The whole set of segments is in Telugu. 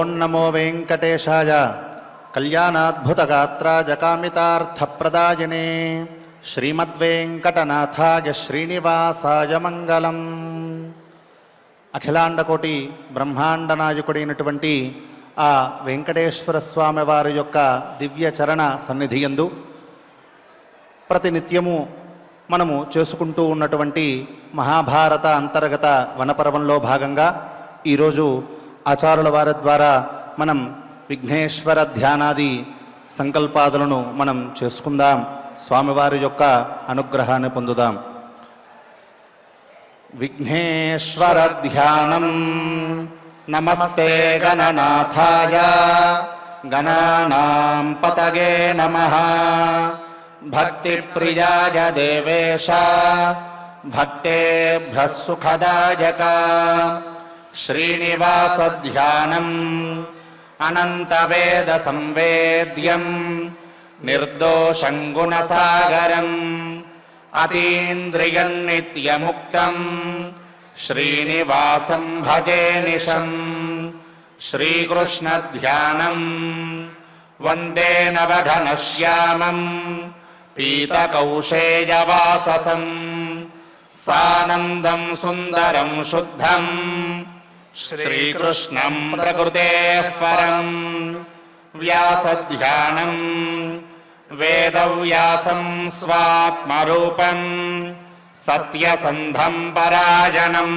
ఓం నమో వెంకటేశాయ కళ్యాణాద్భుతగాత్రాయ కామితార్థప్రదాయినే శ్రీమద్వేంకటనాథాయ శ్రీనివాసాయ మంగళం. అఖిలాండకోటి బ్రహ్మాండ నాయకుడైనటువంటి ఆ వెంకటేశ్వర స్వామి వారి యొక్క దివ్య చరణ సన్నిధియందు ప్రతినిత్యము మనము చేసుకుంటూ ఉన్నటువంటి మహాభారత అంతర్గత వనపర్వంలో భాగంగా ఈరోజు ఆచారుల వారి ద్వారా మనం విఘ్నేశ్వర ధ్యానాది సంకల్పాదులను మనం చేసుకుందాం. స్వామివారి యొక్క అనుగ్రహాన్ని పొందుదాం. విఘ్నేశ్వర ధ్యానం. నమస్తే గణనాథాయ గణానాం పతగే నమః. భక్తిప్రియాయ దేవేశ భక్తేభ్యః సుఖదాయక. శ్రీనివాస ధ్యానం అనంతవేద సంవేద్యం నిర్దోషం గుణసాగరం అతీంద్రియం నిత్యముక్తం శ్రీనివాసం భజే నిశం. శ్రీకృష్ణ ధ్యానం వందే నవఘనశ్యామం పీతకౌశేయవాససం సానందం సుందరం శుద్ధం శ్రీకృష్ణం ప్రకృతేః పరం. వ్యాసధ్యానం వేదవ్యాసం స్వాత్మరూపం సత్యసంధం పరాయణం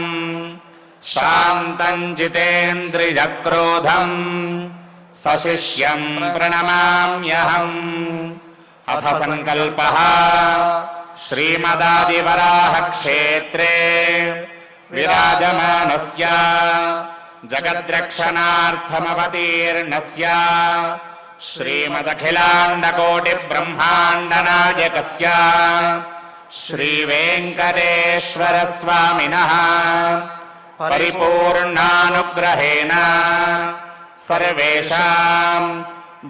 శాంతం జితేంద్రియక్రోధం సశిష్యం ప్రణమామ్యహం. అథ సంకల్పః శ్రీమదాదివరాహ క్షేత్రే విరాజమానస్య జగద్రక్షణార్థమవతీర్ణస్య శ్రీమదఖిలాండకోటి బ్రహ్మాండ నాయకస్య శ్రీవేంకటేశ్వర స్వామినః పరిపూర్ణానుగ్రహేణ సర్వేషాం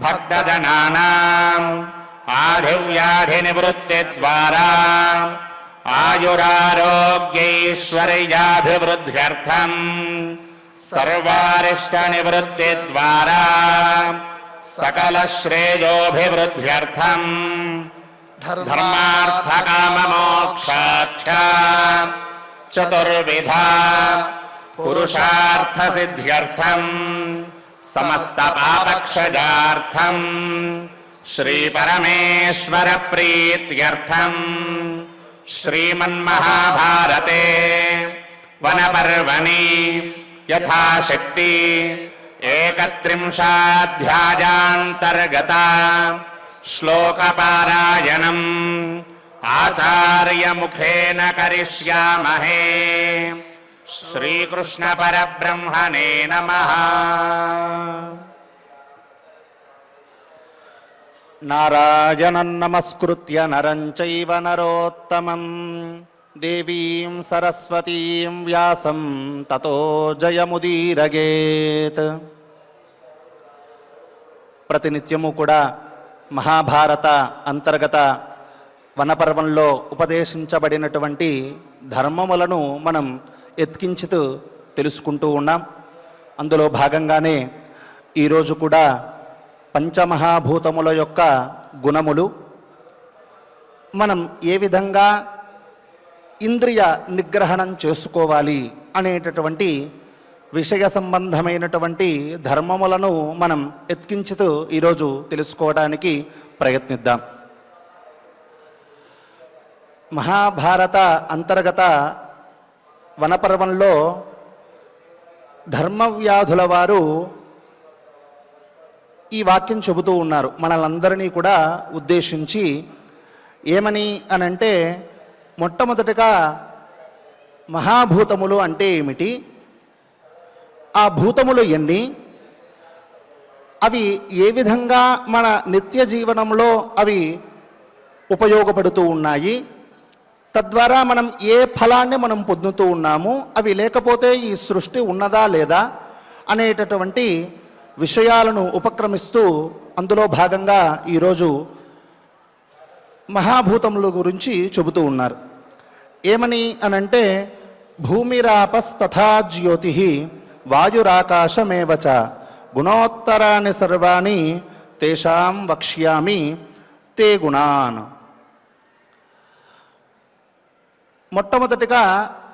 భక్తజనానాం ఆధివ్యాధి నివృత్తి ద్వారా ఆయురారోగ్యైశ్వర్యాభివృద్ధ్యర్థం సర్వారిష్ట నివృత్తి ద్వారా సకల శ్రేయోభివృద్ధ్యర్థం ధర్మార్థ కామ మోక్షాఖ్య చతుర్విధ పురుషార్థ సిద్ధ్యర్థం సమస్త పాపక్షయార్థం శ్రీ పరమేశ్వర ప్రీత్యర్థం శ్రీమన్మహాభారతే వనపర్వణి యథాశక్తి 31 శ్లోకపారాయణం ఆచార్యముఖేన కరిష్యామహే. శ్రీకృష్ణ పరబ్రహ్మణే నమః. నారాయణం నమస్కృత్య నరం చైవ నరోత్తమం దేవీం సరస్వతీం వ్యాసం తతో జయముదీరగేత్. ప్రతినిత్యము కూడా మహాభారత అంతర్గత వనపర్వంలో ఉపదేశించబడినటువంటి ధర్మములను మనం ఎత్కించుతూ తెలుసుకుంటూ ఉన్నాం. అందులో భాగంగానే ఈరోజు కూడా పంచమహాభూతముల యొక్క గుణములు, మనం ఏ విధంగా ఇంద్రియ నిగ్రహణం చేసుకోవాలి అనేటటువంటి విషయ సంబంధమైనటువంటి ధర్మములను మనం ఎత్కించుతూ ఈరోజు తెలుసుకోవడానికి ప్రయత్నిద్దాం. మహాభారత అంతర్గత వనపర్వంలో ధర్మవ్యాధుల వారు ఈ వాక్యం చెబుతూ ఉన్నారు మనలందరినీ కూడా ఉద్దేశించి. ఏమని అనంటే, మొట్టమొదటిగా మహాభూతములు అంటే ఏమిటి, ఆ భూతములు ఎన్ని, అవి ఏ విధంగా మన నిత్య జీవనంలో అవి ఉపయోగపడుతూ ఉన్నాయి, తద్వారా మనం ఏ ఫలాన్ని మనం పొందుతూ ఉన్నాము, అవి లేకపోతే ఈ సృష్టి ఉన్నదా లేదా అనేటటువంటి విషయాలను ఉపక్రమిస్తూ అందులో భాగంగా ఈరోజు మహాభూతముల గురించి చెబుతూ ఉన్నారు. ఏమని అనంటే, భూమిరాపస్తథా జ్యోతి వాయురాకాశమేవచ గుణోత్తరాన్ని సర్వాణి తేషాం వక్ష్యామి తే గుణాన్. మొట్టమొదటిగా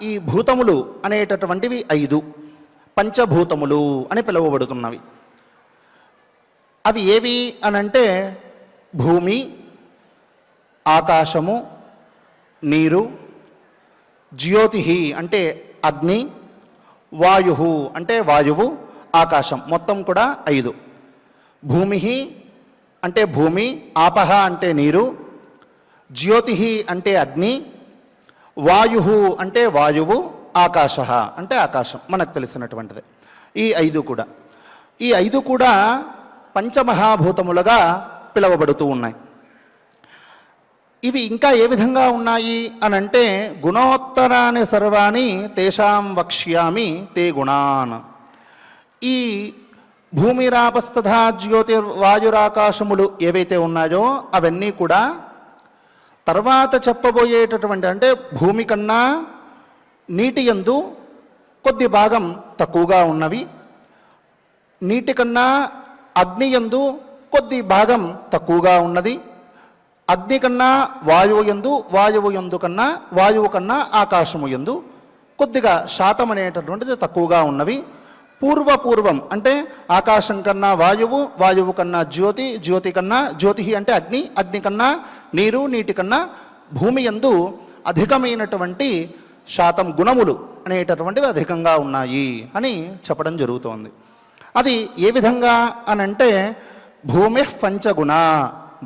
ఈ భూతములు అనేటటువంటివి 5 పంచభూతములు అని పిలువబడుతున్నవి. అవి ఏవి అనంటే భూమి, ఆకాశము, నీరు, జ్యోతి అంటే అగ్ని, వాయు అంటే వాయువు, ఆకాశం, మొత్తం కూడా 5. భూమి అంటే భూమి, ఆపహ అంటే నీరు, జ్యోతి అంటే అగ్ని, వాయు అంటే వాయువు, ఆకాశ అంటే ఆకాశం, మనకు తెలిసినటువంటిది. ఈ 5 కూడా ఈ 5 కూడా పంచమహాభూతములుగా పిలువబడుతూ ఉన్నాయి. ఇవి ఇంకా ఏ విధంగా ఉన్నాయి అనంటే గుణోత్తరాన్ని సర్వాణి తేషాం వక్ష్యామి తే గుణాన్. ఈ భూమిరాపస్తథా జ్యోతిర్వాయురాకాశములు ఏవైతే ఉన్నాయో అవన్నీ కూడా తర్వాత చెప్పబోయేటటువంటి, అంటే భూమి కన్నా నీటి యందు కొద్ది భాగం తక్కువగా ఉన్నవి, నీటి కన్నా అగ్ని యందు కొద్ది భాగం తక్కువగా ఉన్నది, అగ్ని కన్నా వాయువు యందు, వాయువు యందు కన్నా వాయువు కన్నా ఆకాశము యందు కొద్దిగా శాతం అనేటటువంటిది తక్కువగా ఉన్నవి. పూర్వం అంటే ఆకాశం కన్నా వాయువు, వాయువు కన్నా జ్యోతి, జ్యోతి కన్నా జ్యోతి అంటే అగ్ని, అగ్ని కన్నా నీరు, నీటి కన్నా భూమి యందు అధికమైనటువంటి శాతం గుణములు అనేటటువంటివి అధికంగా ఉన్నాయి అని చెప్పడం జరుగుతోంది. అది ఏ విధంగా అనంటే భూమి పంచగుణ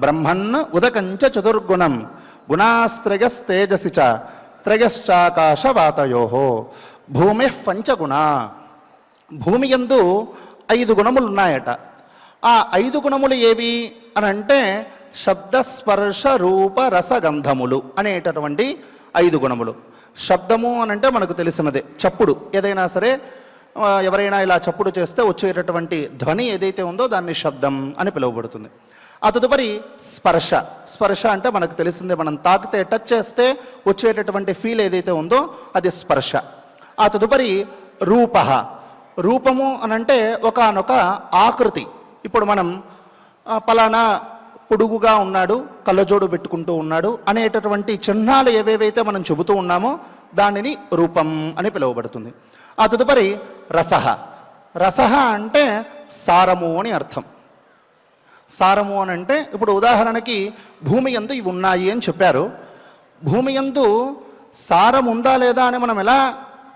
బ్రహ్మన్ ఉదకంచ చతుర్గుణం గుణాస్త్రయస్తేజసి చ త్రయశ్చాకాశవాతయో. భూమి పంచగుణ, భూమి యందు 5 గుణములు ఉన్నాయట. ఆ 5 గుణములు ఏవి అనంటే శబ్దస్పర్శ రూప రసగంధములు అనేటటువంటి 5 గుణములు. శబ్దము అనంటే మనకు తెలిసినదే, చప్పుడు, ఏదైనా సరే ఎవరైనా ఇలా చప్పుడు చేస్తే వచ్చేటటువంటి ధ్వని ఏదైతే ఉందో దాన్ని శబ్దం అని పిలువబడుతుంది. ఆ తదుపరి స్పర్శ, స్పర్శ అంటే మనకు తెలిసిందే, మనం తాకితే టచ్ చేస్తే వచ్చేటటువంటి ఫీల్ ఏదైతే ఉందో అది స్పర్శ. ఆ తదుపరి రూప, రూపము అనంటే ఒకానొక ఆకృతి. ఇప్పుడు మనం పలానా పొడుగుగా ఉన్నాడు, కళ్ళజోడు పెట్టుకుంటూ ఉన్నాడు అనేటటువంటి చిహ్నాలు ఏవేవైతే మనం చెబుతూ ఉన్నామో దానిని రూపం అని పిలువబడుతుంది. ఆ తదుపరి రసః, రసః అంటే సారము అని అర్థం. సారము అని అంటే ఇప్పుడు ఉదాహరణకి భూమి యందు ఇవి ఉన్నాయి అని చెప్పారు. భూమి యందు సారం ఉందా లేదా అని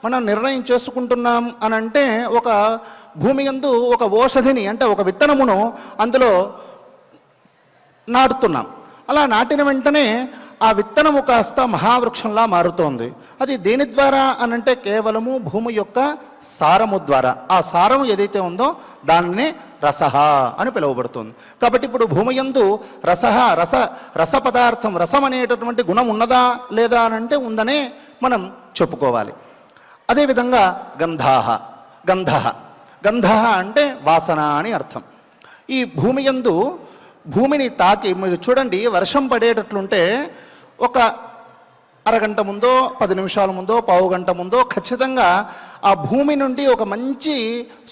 మనం నిర్ణయం చేసుకుంటున్నాం అని అంటే ఒక భూమి యందు ఒక ఓషధిని అంటే ఒక విత్తనమును అందులో నాటుతున్నాం. అలా నాటిన వెంటనే ఆ విత్తనము కాస్త మహావృక్షంలా మారుతోంది. అది దేని ద్వారా అనంటే కేవలము భూమి యొక్క సారము ద్వారా. ఆ సారము ఏదైతే ఉందో దాన్నే రసః అని పిలువబడుతుంది. కాబట్టి ఇప్పుడు భూమి యందు రసః, రస పదార్థం, రసం అనేటటువంటి గుణం ఉన్నదా లేదా అనంటే ఉందనే మనం చెప్పుకోవాలి. అదేవిధంగా గంధాః, గంధః, గంధః అంటే వాసన అని అర్థం. ఈ భూమి యందు భూమిని తాకి మీరు చూడండి, వర్షం పడేటట్లుంటే ఒక అరగంట ముందో 10 నిమిషాల ముందో పావు గంట ముందో ఖచ్చితంగా ఆ భూమి నుండి ఒక మంచి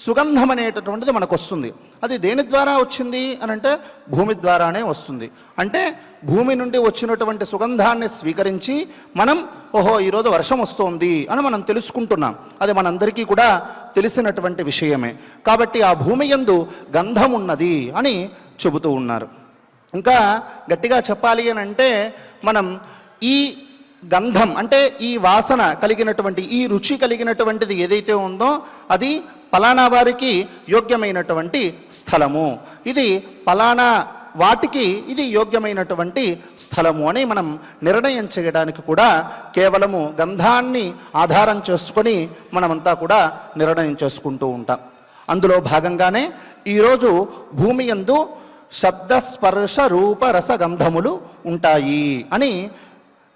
సుగంధం అనేటటువంటిది మనకు వస్తుంది. అది దేని ద్వారా వచ్చింది అనంటే భూమి ద్వారానే వస్తుంది. అంటే భూమి నుండి వచ్చినటువంటి సుగంధాన్ని స్వీకరించి మనం ఓహో ఈరోజు వర్షం వస్తోంది అని మనం తెలుసుకుంటున్నాం. అది మనందరికీ కూడా తెలిసినటువంటి విషయమే. కాబట్టి ఆ భూమి యందు గంధం ఉన్నది అని చెబుతూ ఉన్నారు. ఇంకా గట్టిగా చెప్పాలి అని అంటే మనం ఈ గంధం అంటే ఈ వాసన కలిగినటువంటి, ఈ రుచి కలిగినటువంటిది ఏదైతే ఉందో అది పలానా వారికి యోగ్యమైనటువంటి స్థలము, ఇది పలానా వాటికి ఇది యోగ్యమైనటువంటి స్థలము అని మనం నిర్ణయం చేయడానికి కూడా కేవలము గంధాన్ని ఆధారం చేసుకొని మనమంతా కూడా నిర్ణయం చేసుకుంటూ ఉంటాం. అందులో భాగంగానే ఈరోజు భూమి యందు శబ్ద స్పర్శ రూప రసగంధములు ఉంటాయి అని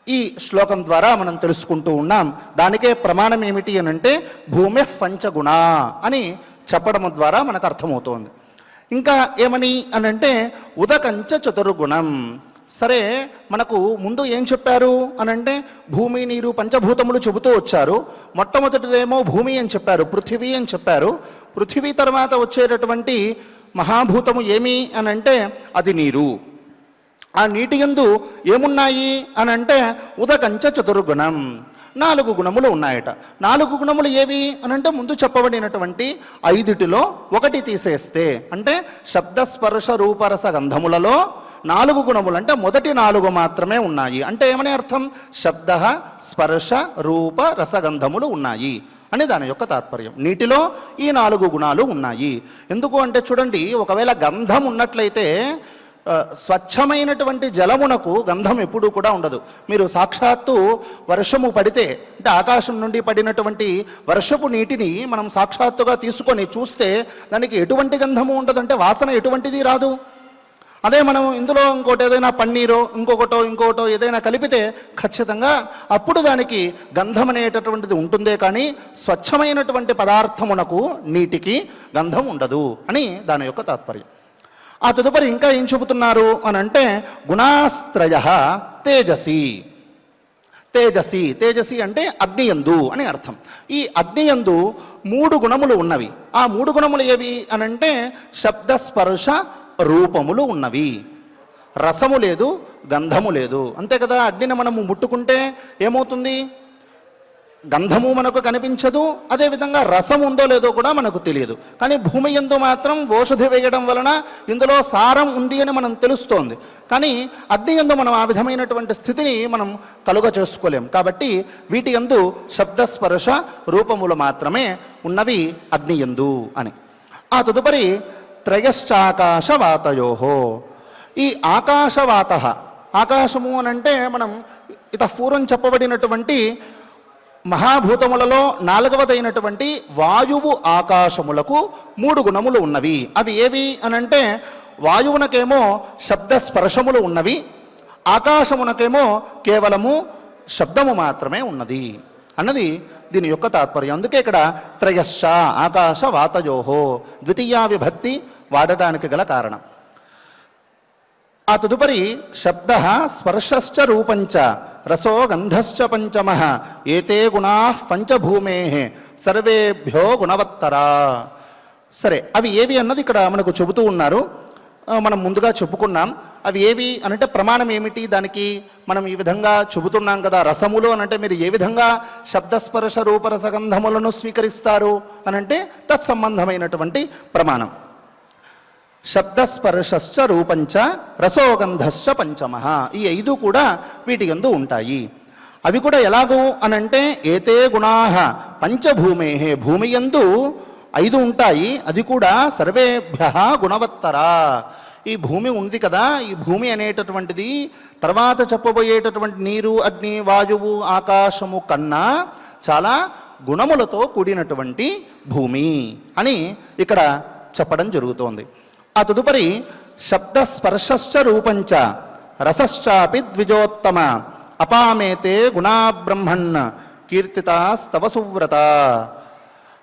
ఈ శ్లోకం ద్వారా మనం తెలుసుకుంటూ ఉన్నాం. దానికే ప్రమాణం ఏమిటి అని అంటే భూమి పంచగుణ అని చెప్పడం ద్వారా మనకు అర్థమవుతోంది. ఇంకా ఏమని అనంటే ఉదకంచ చతుర్గుణం, సరే, మనకు ముందు ఏం చెప్పారు అనంటే భూమి నీరు పంచభూతములు చెబుతూ వచ్చారు. మొట్టమొదటిదేమో భూమి అని చెప్పారు, పృథివీ అని చెప్పారు. పృథివీ తర్వాత వచ్చేటటువంటి మహాభూతము ఏమి అనంటే అది నీరు. ఆ నీటి యందు ఏమున్నాయి అనంటే ఉదకంచ చతుర్గుణం, 4 గుణములు ఉన్నాయట. 4 గుణములు ఏవి అనంటే ముందు చెప్పబడినటువంటి 5టిలో ఒకటి తీసేస్తే అంటే శబ్దస్పర్శ రూపరస గంధములలో 4 గుణములు అంటే మొదటి 4 మాత్రమే ఉన్నాయి. అంటే ఏమని అర్థం? శబ్ద స్పర్శ రూప రసగంధములు ఉన్నాయి అని దాని యొక్క తాత్పర్యం. నీటిలో ఈ 4 గుణాలు ఉన్నాయి. ఎందుకు అంటే చూడండి, ఒకవేళ గంధం ఉన్నట్లయితే స్వచ్ఛమైనటువంటి జలమునకు గంధం ఎప్పుడూ కూడా ఉండదు. మీరు సాక్షాత్తు వర్షము పడితే అంటే ఆకాశం నుండి పడినటువంటి వర్షపు నీటిని మనం సాక్షాత్తుగా తీసుకొని చూస్తే దానికి ఎటువంటి గంధము ఉండదంటే వాసన ఎటువంటిది రాదు. అదే మనం ఇందులో ఇంకోటి ఏదైనా పన్నీరో ఇంకొకటో ఏదైనా కలిపితే ఖచ్చితంగా అప్పుడు దానికి గంధం అనేటటువంటిది ఉంటుందే కానీ స్వచ్ఛమైనటువంటి పదార్థమునకు నీటికి గంధం ఉండదు అని దాని యొక్క తాత్పర్యం. ఆ తదుపరి ఇంకా ఏం చెబుతున్నారు అని అంటే గుణాస్త్రయ తేజసి. తేజసి అంటే అగ్నియందు అని అర్థం. ఈ అగ్నియందు 3 గుణములు ఉన్నవి. ఆ 3 గుణములు ఏవి అనంటే శబ్దస్పర్శ రూపములు ఉన్నవి. రసము లేదు, గంధము లేదు. అంతే కదా, అగ్నిని మనము ముట్టుకుంటే ఏమవుతుంది? గంధము మనకు కనిపించదు, అదేవిధంగా రసం ఉందో లేదో కూడా మనకు తెలియదు. కానీ భూమి యందు మాత్రం ఓషధి వేయడం వలన ఇందులో సారం ఉంది అని మనం తెలుస్తోంది. కానీ అగ్ని యందు మనం ఆ విధమైనటువంటి స్థితిని మనం కలుగ చేసుకోలేం. కాబట్టి వీటి యందు శబ్దస్పర్శ రూపములు మాత్రమే ఉన్నవి అగ్ని యందు అని. ఆ తదుపరి త్రయశ్చాకాశవాతయోహో. ఈ ఆకాశవాత, ఆకాశము అనంటే మనం పూర్వం చెప్పబడినటువంటి మహాభూతములలో 4వదైనటువంటి వాయువు ఆకాశములకు 3 గుణములు ఉన్నవి. అవి ఏవి అనంటే వాయువునకేమో శబ్దస్పర్శములు ఉన్నవి, ఆకాశమునకేమో కేవలము శబ్దము మాత్రమే ఉన్నది అన్నది దీని యొక్క తాత్పర్యం. అందుకే ఇక్కడ త్రయశ్చ ఆకాశ వాతయోహో ద్వితీయా విభక్తి వాడటానికి గల కారణం. ఆ తదుపరి శబ్ద స్పర్శశ్చ రూపంచ రసో గంధశ్చ పంచమః ఏతే గుణా పంచభూమే సర్వేభ్యో గుణవత్తరా. సరే, అవి ఏవి అన్నది ఇక్కడ మనకు చెబుతూ ఉన్నారు. మనం ముందుగా చెప్పుకున్నాం. అవి ఏవి అనంటే ప్రమాణం ఏమిటి దానికి మనం ఈ విధంగా చెబుతున్నాం కదా. రసములు అనంటే మీరు ఏ విధంగా శబ్దస్పర్శ రూపరసగంధములను స్వీకరిస్తారు అనంటే తత్సంబంధమైనటువంటి ప్రమాణం. శబ్దస్పర్శశ్చ రూపంచ రసోగంధశ్చ పంచమః, ఈ 5 కూడా వీటి యందు ఉంటాయి. అవి కూడా ఎలాగూ అనంటే ఏతే గుణాః పంచభూమే, భూమి యందు 5 ఉంటాయి. అది కూడా సర్వేభ్యః గుణవత్తరా. ఈ భూమి ఉంది కదా, ఈ భూమి అనేటటువంటిది తర్వాత చెప్పబోయేటటువంటి నీరు, అగ్ని, వాయువు, ఆకాశము కన్నా చాలా గుణములతో కూడినటువంటి భూమి అని ఇక్కడ చెప్పడం జరుగుతోంది. ఆ తదుపరి శబ్దస్పర్శశ్చ రూపంచ రసశ్చాపి ద్విజోత్తమ అపామేతే గుణా బ్రహ్మణ్ కీర్తితాస్తవ సువ్రత.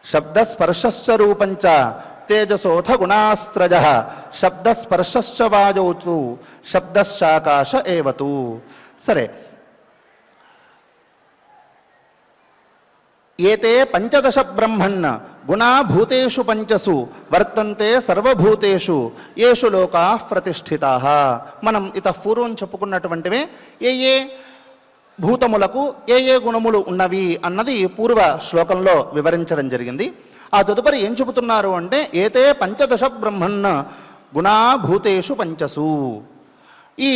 శబ్దస్పర్శశ్చ రూపంచ తేజసోథ గుణాస్త్రజ శబ్దస్పర్శశ్చ వాయౌతు శబ్దశ్చాకాశ ఏవతు. సరే, ఏతే 15 బ్రహ్మణ్ గుణా భూతేషు పంచసు వర్తంతే సర్వభూతేషు ఏషు లోకా ప్రతిష్ఠితాః. మనం పూర్వం చెప్పుకున్నటువంటివే ఏ భూతములకు ఏ గుణములు ఉన్నవి అన్నది పూర్వ శ్లోకంలో వివరించడం జరిగింది. ఆ తదుపరి ఏం చెబుతున్నారు అంటే ఏతే 15 బ్రహ్మణ్ గుణా భూతేషు పంచసు. ఈ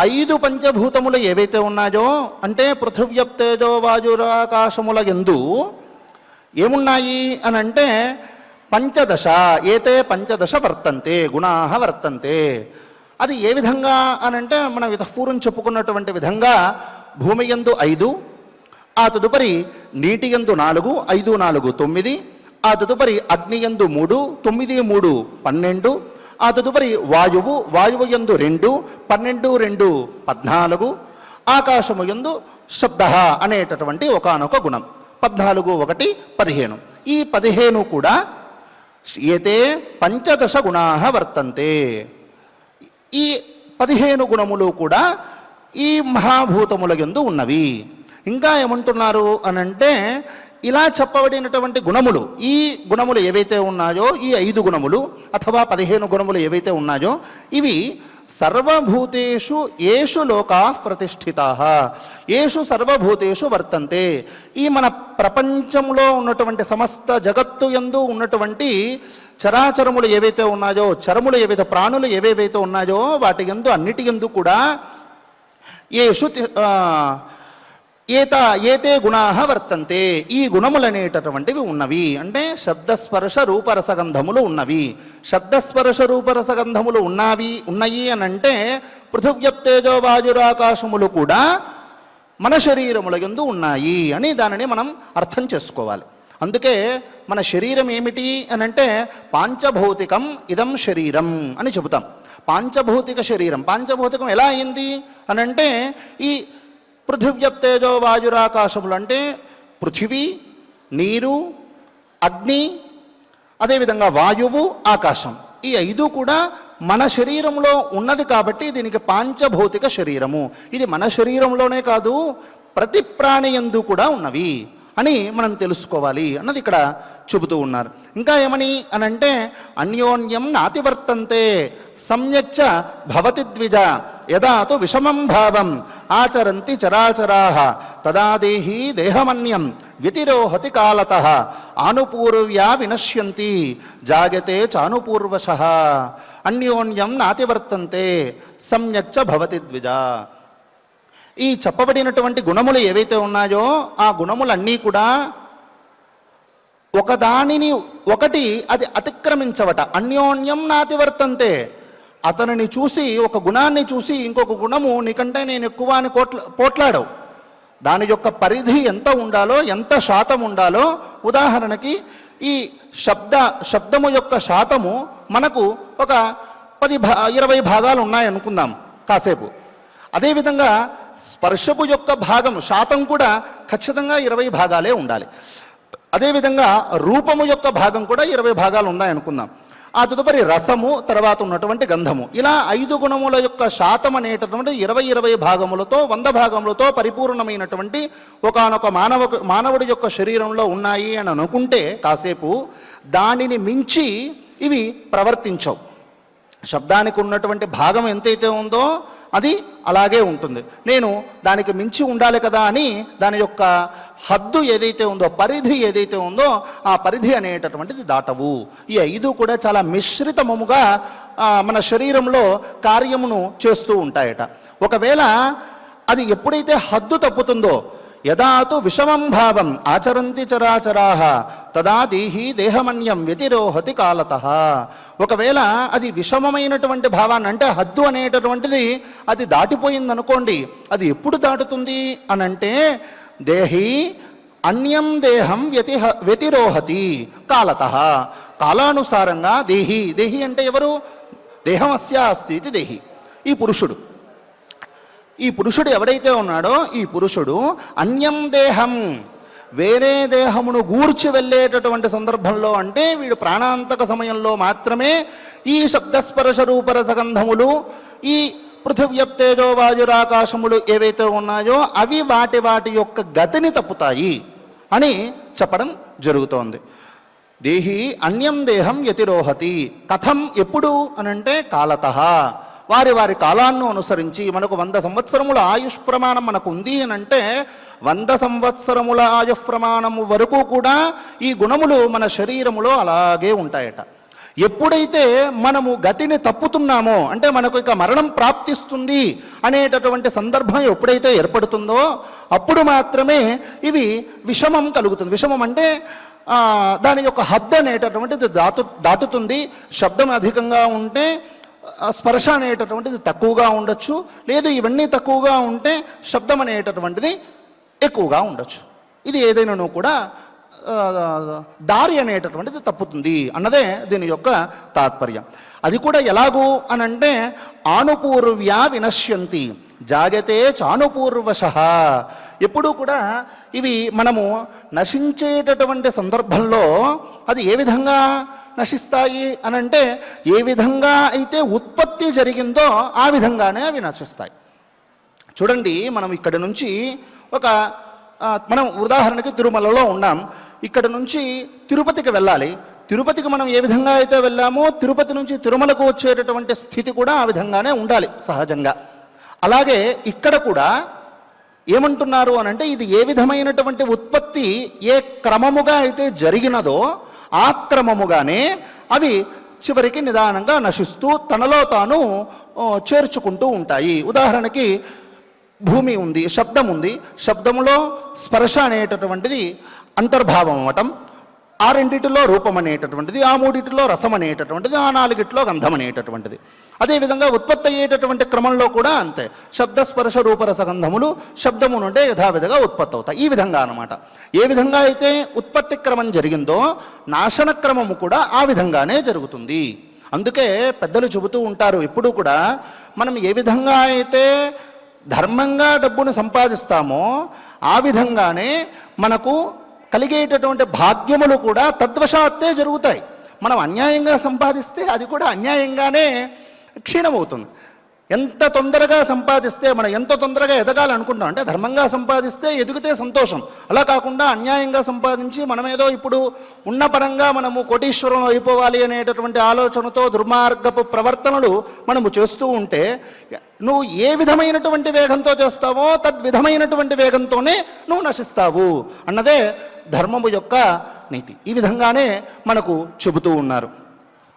5 పంచభూతములు ఏవైతే ఉన్నాయో అంటే పృథివ్యప్తేజో వాయురాకాశముల యందు ఏమున్నాయి అనంటే 15, ఏతే 15 వర్తంతే గుణాః వర్తంతే. అది ఏ విధంగా అనంటే మనం పూర్వం చెప్పుకున్నటువంటి విధంగా భూమి యందు 5, ఆ తదుపరి నీటి యందు 4, 5, 4, 9, ఆ తదుపరి అగ్ని యందు 3, 9, 3, 12, ఆ తదుపరి వాయువు యందు 2, 12, 2, 14, ఆకాశము యందు శబ్ద అనేటటువంటి ఒకానొక గుణం 14, 1, 15. ఈ 15 కూడా ఏతే 15 గుణాః వర్తంతే. ఈ 15 గుణములు కూడా ఈ మహాభూతముల యందు ఉన్నవి. ఇంకా ఏమంటున్నారు అనంటే, ఇలా చెప్పబడినటువంటి గుణములు, ఈ గుణములు ఏవైతే ఉన్నాయో, ఈ 5 గుణములు అథవా 15 గుణములు ఏవైతే ఉన్నాయో, ఇవి సర్వభూతేషు ఏషు లోకా ప్రతిష్ఠితా, ఏషు సర్వభూతేషు వర్తంతే. ఈ మన ప్రపంచంలో ఉన్నటువంటి సమస్త జగత్తు యందు ఉన్నటువంటి చరాచరములు ఏవైతే ఉన్నాయో, చరములు ఏవైతే, ప్రాణులు ఏవేవైతే ఉన్నాయో, వాటి యందు అన్నిటి యందు కూడా ఏషు ఏతే గుణాహ వర్తంతే, ఈ గుణములు అనేటటువంటివి ఉన్నవి. అంటే శబ్దస్పర్శ రూపరసగంధములు ఉన్నవి. శబ్దస్పర్శ రూపరసగంధములు ఉన్నాయి అని అంటే పృథివ్యప్తేజో వాయురాకాశములు కూడా మన శరీరముల యందు ఉన్నాయి అని దానిని మనం అర్థం చేసుకోవాలి. అందుకే మన శరీరం ఏమిటి అని అంటే పాంచభౌతికం ఇదం శరీరం అని చెబుతాం. పాంచభౌతిక శరీరం, పాంచభౌతికం ఎలా అయింది అని అంటే ఈ పృథివ్యప్తేజో వాయురాకాశములు అంటే పృథివీ, నీరు, అగ్ని, అదేవిధంగా వాయువు, ఆకాశం, ఈ 5 కూడా మన శరీరంలో ఉన్నది కాబట్టి దీనికి పాంచభౌతిక శరీరము. ఇది మన శరీరంలోనే కాదు, ప్రతి ప్రాణి యందు కూడా ఉన్నవి అని మనం తెలుసుకోవాలి అన్నది ఇక్కడ చెబుతూ ఉన్నారు. ఇంకా ఏమని అనంటే అన్యోన్యం నాతివర్తంతే సమ్యక్చ భవతి ద్విజ యదాతు విషమం భావం ఆచరంతి చరాచరాః తదా దేహీ దేహమన్యం వ్యతిరోహతి కాలతః ఆనుపూర్వ్యా వినశ్యంతి జాగతే చానుపూర్వశః అన్యోన్యం నాతివర్తంతే సమ్యక్చ భవతి ద్విజ. ఈ చెప్పబడినటువంటి గుణములు ఏవైతే ఉన్నాయో ఆ గుణములన్నీ కూడా ఒకదానిని ఒకటి అది అతిక్రమించవట. అన్యోన్యం నాతివర్తంతే, అతనిని చూసి, ఒక గుణాన్ని చూసి ఇంకొక గుణము నీకంటే నేను ఎక్కువ అని పోట్లాడవు. దాని యొక్క పరిధి ఎంత ఉండాలో, ఎంత శాతం ఉండాలో, ఉదాహరణకి ఈ శబ్దము యొక్క శాతము మనకు ఒక 20 భాగాలు ఉన్నాయనుకుందాం కాసేపు. అదేవిధంగా స్పర్శపు యొక్క భాగం శాతం కూడా ఖచ్చితంగా 20 భాగాలే ఉండాలి. అదేవిధంగా రూపము యొక్క భాగం కూడా 20 భాగాలు ఉన్నాయనుకుందాం. ఆ తదుపరి రసము, తర్వాత ఉన్నటువంటి గంధము, ఇలా 5 గుణముల యొక్క శాతం అనేటటువంటి 20 భాగములతో 100 భాగములతో పరిపూర్ణమైనటువంటి ఒకానొక మానవుడి యొక్క శరీరంలో ఉన్నాయి అని అనుకుంటే కాసేపు దానిని మించి ఇవి ప్రవర్తించవు. శబ్దానికి ఉన్నటువంటి భాగం ఎంతైతే ఉందో అది అలాగే ఉంటుంది. నేను దానికి మించి ఉండాలి కదా అని దాని యొక్క హద్దు ఏదైతే ఉందో, పరిధి ఏదైతే ఉందో ఆ పరిధి అనేటటువంటిది దాటవు. ఈ 5 కూడా చాలా మిశ్రితముగా మన శరీరంలో కార్యమును చేస్తూ ఉంటాయట. ఒకవేళ అది ఎప్పుడైతే హద్దు తప్పుతుందో, యదాతు విషమం భావం ఆచరంతి చరాచరాః తదా దేహీ దేహమన్యం వ్యతిరోహతి కాలతః. ఒకవేళ అది విషమమైనటువంటి భావాన్ని, అంటే హద్దు అనేటటువంటిది అది దాటిపోయిందనుకోండి, అది ఎప్పుడు దాటుతుంది అనంటే దేహీ అన్యం దేహం వ్యతిరోహతి కాలతః. కాలానుసారంగా దేహీ, దేహి అంటే ఎవరు? దేహం అస్య అస్తి ఇది దేహి, ఈ పురుషుడు. ఈ పురుషుడు ఎవడైతే ఉన్నాడో ఈ పురుషుడు అన్యం దేహం, వేరే దేహమును గూర్చి వెళ్ళేటటువంటి సందర్భంలో, అంటే వీడు ప్రాణాంతక సమయంలో మాత్రమే ఈ శబ్దస్పర్శ రూపరసగంధములు, ఈ పృథివ్యప్తేజో వాయురాకాశములు ఏవైతే ఉన్నాయో అవి వాటి యొక్క గతిని తప్పుతాయి అని చెప్పడం జరుగుతోంది. దేహి అన్యం దేహం వ్యతిరోహతి. కథం, ఎప్పుడు అనంటే కాలతః, వారి కాలాన్ని అనుసరించి. మనకు 100 సంవత్సరముల ఆయుష్ ప్రమాణం మనకు ఉంది అని అంటే 100 సంవత్సరముల ఆయుష్ ప్రమాణము వరకు కూడా ఈ గుణములు మన శరీరములో అలాగే ఉంటాయట. ఎప్పుడైతే మనము గతిని తప్పుతున్నామో, అంటే మనకు ఇక మరణం ప్రాప్తిస్తుంది అనేటటువంటి సందర్భం ఎప్పుడైతే ఏర్పడుతుందో అప్పుడు మాత్రమే ఇవి విషమం కలుగుతుంది. విషమం అంటే దాని యొక్క హద్దు అనేటటువంటిది దాటుతుంది. శబ్దం అధికంగా ఉంటే స్పర్శ అనేటటువంటిది తక్కువగా ఉండొచ్చు, లేదు ఇవన్నీ తక్కువగా ఉంటే శబ్దం అనేటటువంటిది ఎక్కువగా ఉండొచ్చు. ఇది ఏదైనాను కూడా దారి అనేటటువంటిది తప్పుతుంది అన్నదే దీని యొక్క తాత్పర్యం. అది కూడా ఎలాగూ అనంటే ఆనుపూర్వ్యా వినశ్యంతి జాగతే చానుపూర్వశః. ఎప్పుడూ కూడా ఇవి మనము నశించేటటువంటి సందర్భంలో అది ఏ విధంగా నశిస్తాయి అని అంటే ఏ విధంగా అయితే ఉత్పత్తి జరిగిందో ఆ విధంగానే అవి నశిస్తాయి. చూడండి, మనం ఇక్కడ నుంచి మనం ఉదాహరణకి తిరుమలలో ఉన్నాం. ఇక్కడ నుంచి తిరుపతికి వెళ్ళాలి. తిరుపతికి మనం ఏ విధంగా అయితే వెళ్ళామో తిరుపతి నుంచి తిరుమలకు వచ్చేటటువంటి స్థితి కూడా ఆ విధంగానే ఉండాలి సహజంగా. అలాగే ఇక్కడ కూడా ఏమంటున్నారు అనంటే ఇది ఏ విధమైనటువంటి ఉత్పత్తి ఏ క్రమముగా అయితే జరిగినదో ఆ క్రమముగానే అవి చివరికి నిదానంగా నశిస్తూ తనలో తాను చేర్చుకుంటూ ఉంటాయి. ఉదాహరణకి భూమి ఉంది, శబ్దం ఉంది. శబ్దములో స్పర్శ అనేటటువంటిది అంతర్భావం అవ్వటం, ఆ రెండిటిలో రూపం అనేటటువంటిది, ఆ మూడిటిలో రసం అనేటటువంటిది, ఆ నాలుగిట్లో గంధం అనేటటువంటిది. అదేవిధంగా ఉత్పత్తి అయ్యేటటువంటి క్రమంలో కూడా అంతే. శబ్ద స్పర్శ రూపరస గంధములు శబ్దము నుండే యథావిధిగా ఉత్పత్తి అవుతాయి. ఈ విధంగా అన్నమాట. ఏ విధంగా అయితే ఉత్పత్తి క్రమం జరిగిందో నాశన క్రమము కూడా ఆ విధంగానే జరుగుతుంది. అందుకే పెద్దలు చెబుతూ ఉంటారు ఎప్పుడూ కూడా, మనం ఏ విధంగా అయితే ధర్మంగా డబ్బును సంపాదిస్తామో ఆ విధంగానే మనకు కలిగేటటువంటి భాగ్యములు కూడా తద్వశాత్తే జరుగుతాయి. మనం అన్యాయంగా సంపాదిస్తే అది కూడా అన్యాయంగానే క్షీణమవుతుంది. ఎంత తొందరగా సంపాదిస్తే మనం ఎంత తొందరగా ఎదగాలనుకుంటాం అంటే ధర్మంగా సంపాదిస్తే ఎదిగితే సంతోషం. అలా కాకుండా అన్యాయంగా సంపాదించి మనమేదో ఇప్పుడు ఉన్న పరంగా మనము కోటీశ్వరం అయిపోవాలి అనేటటువంటి ఆలోచనతో దుర్మార్గపు ప్రవర్తనలు మనము చేస్తూ ఉంటే నువ్వు ఏ విధమైనటువంటి వేగంతో చేస్తావో తద్విధమైనటువంటి వేగంతోనే నువ్వు నశిస్తావు అన్నదే ధర్మము యొక్క నీతి. ఈ విధంగానే మనకు చెబుతూ ఉన్నారు.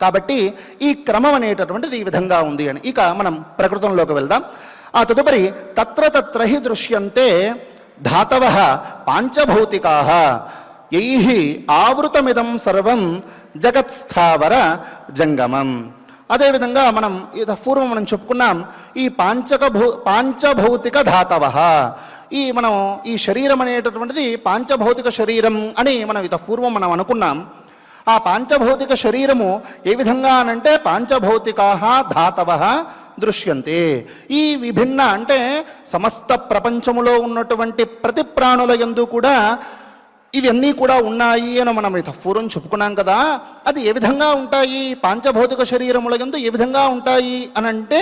కాబట్టి ఈ క్రమం అనేటటువంటిది ఈ విధంగా ఉంది అని. ఇక మనం ప్రకృతంలోకి వెళ్దాం. ఆ తదుపరి తత్ర తత్ర హి దృశ్యంతే ధాతవః పాంచభౌతికాః యైః ఆవృతమిదం సర్వం జగత్స్థావర జంగమం. అదేవిధంగా మనం పూర్వం మనం చెప్పుకున్నాం ఈ పాంచభౌతిక ధాతవః. మనం ఈ శరీరం అనేటటువంటిది పాంచభౌతిక శరీరం అని మనం పూర్వం మనం అనుకున్నాం. ఆ పాంచభౌతిక శరీరము ఏ విధంగా అనంటే పాంచభౌతికాః ధాతవః దృశ్యంతే. ఈ విభిన్న అంటే సమస్త ప్రపంచములో ఉన్నటువంటి ప్రతి ప్రాణుల యందు కూడా ఇవన్నీ కూడా ఉన్నాయి అని మనం పూర్వం చెప్పుకున్నాం కదా. అది ఏ విధంగా ఉంటాయి, పాంచభౌతిక శరీరముల యందు ఏ విధంగా ఉంటాయి అనంటే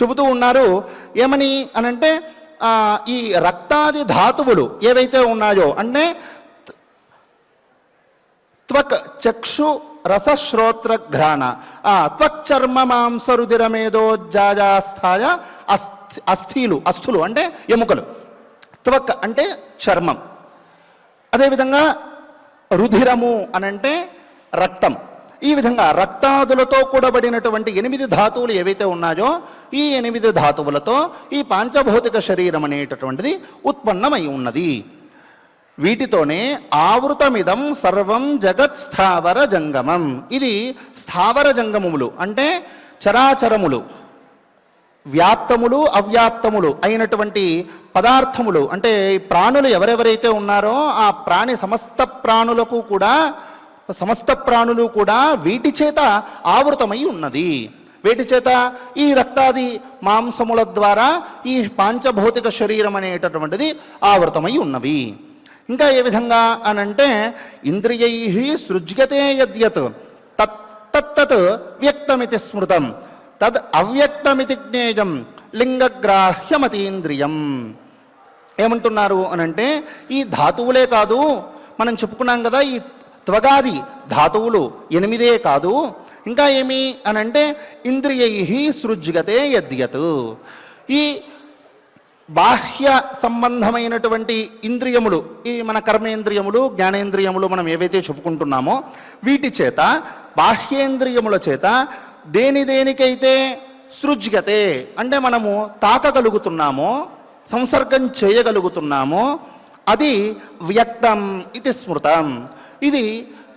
చెబుతూ ఉన్నారు. ఏమని అనంటే ఈ రక్తాది ధాతువులు ఏవైతే ఉన్నాయో అంటే త్వక్ చక్షు రసశ్రోత్ర ఘ్రాణ త్వక్చర్మ మాంసరుదిరమేదోజ్జాజాస్థాయ అస్థులు అంటే ఎముకలు, త్వక్ అంటే చర్మం, అదేవిధంగా రుధిరము అనంటే రక్తం. ఈ విధంగా రక్తాదులతో కూడబడినటువంటి 8 ధాతువులు ఏవైతే ఉన్నాయో ఈ 8 ధాతువులతో ఈ పాంచభౌతిక శరీరం అనేటటువంటిది ఉత్పన్నమై ఉన్నది. వీటితోనే ఆవృతమిదం సర్వం జగత్ స్థావర జంగమం. ఇది స్థావర జంగమములు అంటే చరాచరములు, వ్యాప్తములు అవ్యాప్తములు అయినటువంటి పదార్థములు. అంటే ప్రాణులు ఎవరెవరైతే ఉన్నారో ఆ సమస్త ప్రాణులు కూడా వీటి చేత ఆవృతమై ఉన్నది. వీటి చేత ఈ రక్తాది మాంసముల ద్వారా ఈ పాంచభౌతిక శరీరం అనేటటువంటిది ఆవృతమై ఉన్నవి. ఇంకా ఏ విధంగా అనంటే ఇంద్రియై సృజ్యతే యద్యత్ తత్తత్ వ్యక్తమితి స్మృతం తద్ అవ్యక్తమితి జ్ఞేయం లింగగ్రాహ్యమతీంద్రియం. ఏమంటున్నారు అనంటే ఈ ధాతువులే కాదు, మనం చెప్పుకున్నాం కదా ఈ త్వగాది ధాతువులు 8 కాదు, ఇంకా ఏమి అనంటే ఇంద్రియై సృజ్యతే యద్యత్. ఈ బాహ్య సంబంధమైనటువంటి ఇంద్రియములు, ఈ మన కర్మేంద్రియములు జ్ఞానేంద్రియములు మనం ఏవైతే చెప్పుకుంటున్నామో వీటి చేత బాహ్యేంద్రియముల చేత దేనికైతే సృజ్యతే అంటే మనము తాకగలుగుతున్నామో సంసర్గం చేయగలుగుతున్నామో అది వ్యక్తం ఇది స్మృతం. ఇది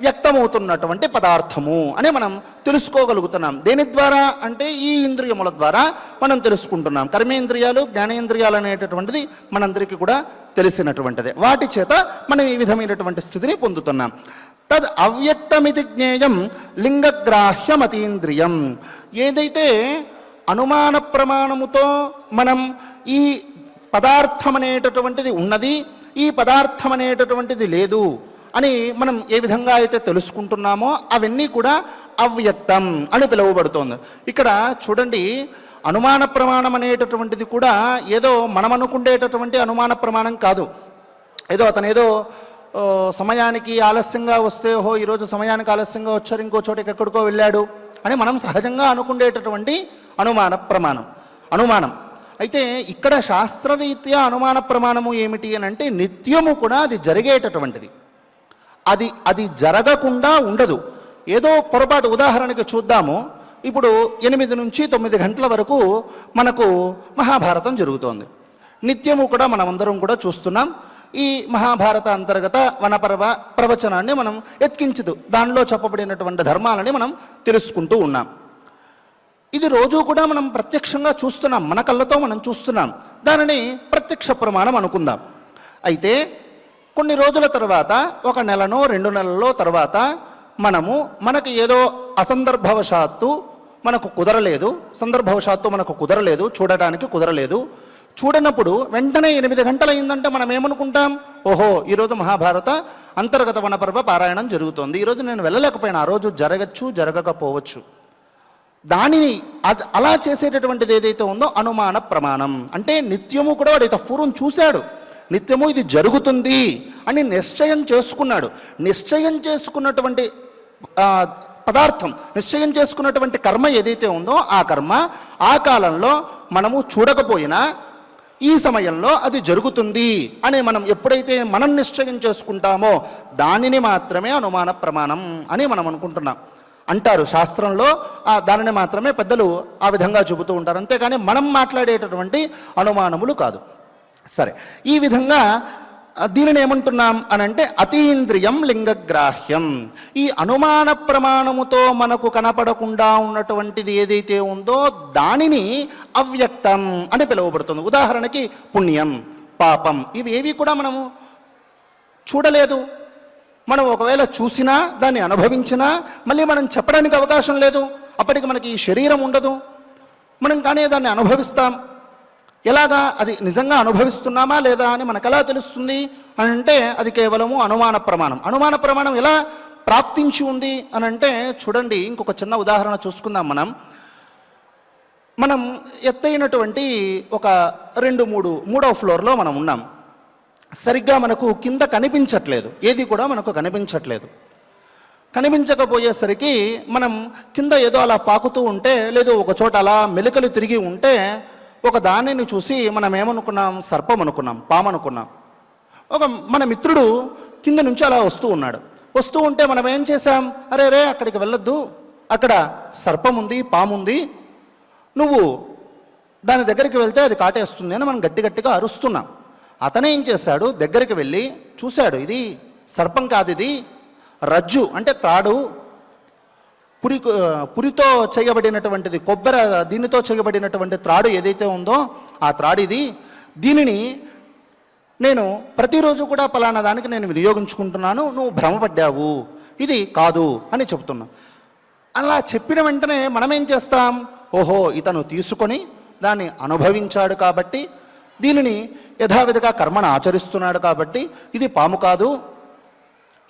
వ్యక్తమవుతున్నటువంటి పదార్థము అని మనం తెలుసుకోగలుగుతున్నాం. దేని ద్వారా అంటే ఈ ఇంద్రియముల ద్వారా మనం తెలుసుకుంటున్నాం. కర్మేంద్రియాలు జ్ఞానేంద్రియాలు అనేటటువంటిది మనందరికీ కూడా తెలిసినటువంటిదే. వాటి చేత మనం ఈ విధమైనటువంటి స్థితిని పొందుతున్నాం. తద్ అవ్యక్తమితి జ్ఞేయం లింగగ్రాహ్యమతీంద్రియం. ఏదైతే అనుమాన ప్రమాణముతో మనం ఈ పదార్థం అనేటటువంటిది ఉన్నది, ఈ పదార్థం అనేటటువంటిది లేదు అని మనం ఏ విధంగా అయితే తెలుసుకుంటున్నామో అవన్నీ కూడా అవ్యక్తం అని పిలువబడుతోంది. ఇక్కడ చూడండి, అనుమాన ప్రమాణం అనేటటువంటిది కూడా ఏదో మనం అనుకునేటటువంటి అనుమాన ప్రమాణం కాదు. ఏదో అతను ఏదో సమయానికి ఆలస్యంగా వస్తే, ఓహో ఈరోజు సమయానికి ఆలస్యంగా వచ్చారు, ఇంకో చోటకి ఎక్కడికో వెళ్ళాడు అని మనం సహజంగా అనుకునేటటువంటి అనుమానం. అయితే ఇక్కడ శాస్త్రరీత్యా అనుమాన ప్రమాణము ఏమిటి అని అంటే, నిత్యము కూడా అది జరిగేటటువంటిది, అది జరగకుండా ఉండదు. ఏదో పొరపాటు, ఉదాహరణకి చూద్దాము, ఇప్పుడు 8 నుంచి 9 గంటల వరకు మనకు మహాభారతం జరుగుతోంది. నిత్యము కూడా మనమందరం కూడా చూస్తున్నాం. ఈ మహాభారత అంతర్గత వనపర్వ ప్రవచనాన్ని మనం ఎత్కించదు, దానిలో చెప్పబడినటువంటి ధర్మాలని మనం తెలుసుకుంటూ ఉన్నాం. ఇది రోజు కూడా మనం ప్రత్యక్షంగా చూస్తున్నాం, మన కళ్ళతో మనం చూస్తున్నాం. దానిని ప్రత్యక్ష ప్రమాణం అనుకుందాం. అయితే కొన్ని రోజుల తర్వాత, 1 నెలనో 2 నెలల్లో తర్వాత మనకు ఏదో అసందర్భవశాత్తు మనకు కుదరలేదు, చూడటానికి కుదరలేదు. చూడనప్పుడు వెంటనే 8 గంటలు అయిందంటే మనం ఏమనుకుంటాం, ఓహో ఈరోజు మహాభారత అంతర్గత వనపర్వ పారాయణం జరుగుతోంది, ఈరోజు నేను వెళ్ళలేకపోయినా, ఆ రోజు జరగచ్చు జరగకపోవచ్చు. దానిని అలా చేసేటటువంటిది ఏదైతే ఉందో అనుమాన ప్రమాణం. అంటే నిత్యము కూడా వాడు పూర్వం చూశాడు, నిత్యము ఇది జరుగుతుంది అని నిశ్చయం చేసుకున్నాడు. నిశ్చయం చేసుకున్నటువంటి పదార్థం, నిశ్చయం చేసుకున్నటువంటి కర్మ ఏదైతే ఉందో ఆ కర్మ ఆ కాలంలో మనము చూడకపోయినా ఈ సమయంలో అది జరుగుతుంది అని మనం ఎప్పుడైతే మనం నిశ్చయం చేసుకుంటామో దానిని మాత్రమే అనుమాన ప్రమాణం అని మనం అంటారు శాస్త్రంలో. దానిని మాత్రమే పెద్దలు ఆ విధంగా చెబుతూ ఉంటారు, అంతేకాని మనం మాట్లాడేటటువంటి అనుమానములు కాదు. సరే, ఈ విధంగా దీనిని ఏమంటున్నాం అనంటే అతీంద్రియం లింగగ్రాహ్యం. ఈ అనుమాన ప్రమాణముతో మనకు కనపడకుండా ఉన్నటువంటిది ఏదైతే ఉందో దానిని అవ్యక్తం అని పిలువబడుతుంది. ఉదాహరణకి పుణ్యం, పాపం, ఇవి ఏవి కూడా మనము చూడలేదు. మనం ఒకవేళ చూసినా దాన్ని అనుభవించినా మళ్ళీ మనం చెప్పడానికి అవకాశం లేదు. అప్పటికి మనకి ఈ శరీరం ఉండదు, మనం కానీ దాన్ని అనుభవిస్తాం. ఎలాగా, అది నిజంగా అనుభవిస్తున్నామా లేదా అని మనకు ఎలా తెలుస్తుంది అని అంటే అది కేవలము అనుమాన ప్రమాణం. అనుమాన ప్రమాణం ఎలా ప్రాప్తించి ఉంది అని అంటే చూడండి, ఇంకొక చిన్న ఉదాహరణ చూసుకుందాం. మనం ఎత్తైనటువంటి ఒక 2-3 ఫ్లోర్లో మనం ఉన్నాం. సరిగ్గా మనకు కింద కనిపించట్లేదు, ఏది కూడా మనకు కనిపించకపోయేసరికి మనం కింద ఏదో అలా పాకుతూ ఉంటే, లేదు ఒక చోట అలా మెలికలు తిరిగి ఉంటే ఒక దానిని చూసి మనం ఏమనుకున్నాం, సర్పం అనుకున్నాం, పాము అనుకున్నాం. మన మిత్రుడు కింద నుంచి అలా వస్తూ ఉంటే మనం ఏం చేశాం, అరే అక్కడికి వెళ్ళొద్దు, అక్కడ సర్పం ఉంది, పాము ఉంది, నువ్వు దాని దగ్గరికి వెళ్తే అది కాటేస్తుంది అని మనం గట్టిగా అరుస్తున్నాం. అతనే ఏం చేశాడు, దగ్గరికి వెళ్ళి చూశాడు, ఇది సర్పం కాదు, ఇది రజ్జు అంటే త్రాడు, పురితో చేయబడినటువంటిది, కొబ్బరి దీనితో చేయబడినటువంటి త్రాడు ఏదైతే ఉందో ఆ త్రాడు ఇది, దీనిని నేను ప్రతిరోజు కూడా పలానా దానికి నేను వినియోగించుకుంటున్నాను, నువ్వు భ్రమపడ్డావు, ఇది కాదు అని చెప్తున్నా. అలా చెప్పిన వెంటనే మనం ఏం చేస్తాం, ఓహో ఇతను తీసుకొని దాన్ని అనుభవించాడు కాబట్టి, దీనిని యథావిధిగా కర్మను ఆచరిస్తున్నాడు కాబట్టి ఇది పాము కాదు,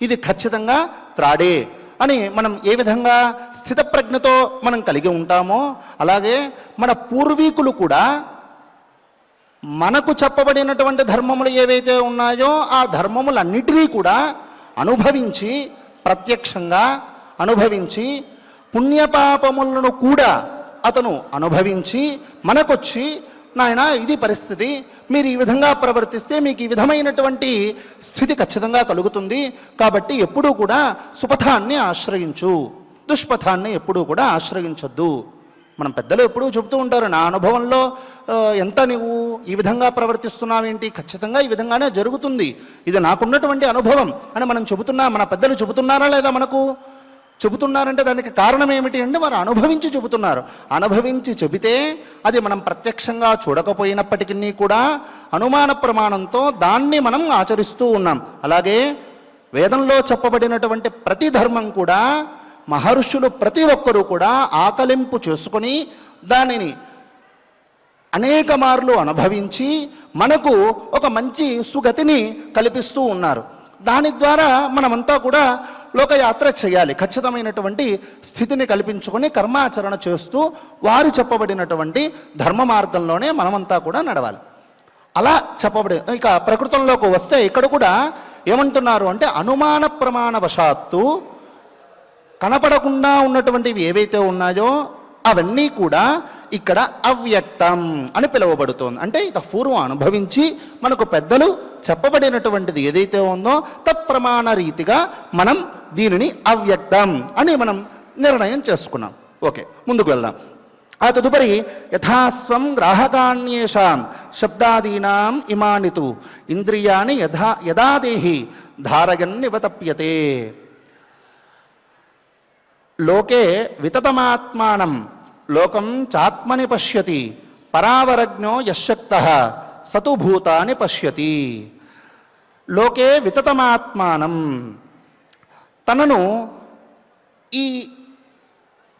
ఇది ఖచ్చితంగా త్రాడే అని మనం ఏ విధంగా స్థితప్రజ్ఞతో మనం కలిగి ఉంటామో అలాగే మన పూర్వీకులు కూడా మనకు చెప్పబడినటువంటి ధర్మములు ఏవైతే ఉన్నాయో ఆ ధర్మములన్నిటినీ కూడా అనుభవించి, ప్రత్యక్షంగా అనుభవించి, పుణ్యపాపములను కూడా అతను అనుభవించి మనకొచ్చి, నాయన ఇది పరిస్థితి, మీరు ఈ విధంగా ప్రవర్తిస్తే మీకు ఈ విధమైనటువంటి స్థితి ఖచ్చితంగా కలుగుతుంది, కాబట్టి ఎప్పుడూ కూడా సుపథాన్ని ఆశ్రయించు, దుష్పథాన్ని ఎప్పుడూ కూడా ఆశ్రయించొద్దు. మనం పెద్దలు ఎప్పుడూ చెబుతూ ఉంటారు, నా అనుభవంలో ఎంత నువ్వు ఈ విధంగా ప్రవర్తిస్తున్నావేంటి, ఖచ్చితంగా ఈ విధంగానే జరుగుతుంది, ఇది నాకున్నటువంటి అనుభవం అని మనం చెబుతున్నా. మన పెద్దలు చెబుతున్నారా లేదా, మనకు చెబుతున్నారంటే దానికి కారణం ఏమిటి అంటే వారు అనుభవించి చెబుతున్నారు. అనుభవించి చెబితే అది మనం ప్రత్యక్షంగా చూడకపోయినప్పటికీ కూడా అనుమాన ప్రమాణంతో దాన్ని మనం ఆచరిస్తూ ఉన్నాం. అలాగే వేదంలో చెప్పబడినటువంటి ప్రతి ధర్మం కూడా మహర్షులు ప్రతి ఒక్కరూ కూడా ఆకలింపు చేసుకొని దానిని అనేక మార్లు అనుభవించి మనకు ఒక మంచి సుగతిని కల్పిస్తూ ఉన్నారు. దాని ద్వారా మనమంతా కూడా లోకయాత్ర చేయాలి. ఖచ్చితమైనటువంటి స్థితిని కల్పించుకొని కర్మాచరణ చేస్తూ వారు చెప్పబడినటువంటి ధర్మ మార్గంలోనే మనమంతా కూడా నడవాలి. అలా చెప్పబడి ఇక ప్రకృతంలోకి వస్తే ఇక్కడ కూడా ఏమంటున్నారు అంటే అనుమాన ప్రమాణ వశాత్తు కనపడకుండా ఉన్నటువంటివి ఏవైతే ఉన్నాయో అవన్నీ కూడా ఇక్కడ అవ్యక్తం అని పిలువబడుతోంది. అంటే ఇక పూర్వం అనుభవించి మనకు పెద్దలు చెప్పబడినటువంటిది ఏదైతే ఉందో తత్ప్రమాణ రీతిగా మనం దీనిని అవ్యక్తం అని మనం నిర్ణయం చేసుకున్నాం. ఓకే, ముందుకు వెళ్దాం. ఆ తదుపరి యథాస్వం గ్రాహకాన్యేషాం శబ్దాదీనాం ఇమానితు ఇంద్రియాని యథాదేహి ధారయన్నివతప్యతే లోకే వితతమాత్మానం లోకం చాత్మని పశ్యతి పరావరజ్ఞో యశక్తః సతు భూతాని పశ్యతి. లోకే వితతమాత్మానం, తనను ఈ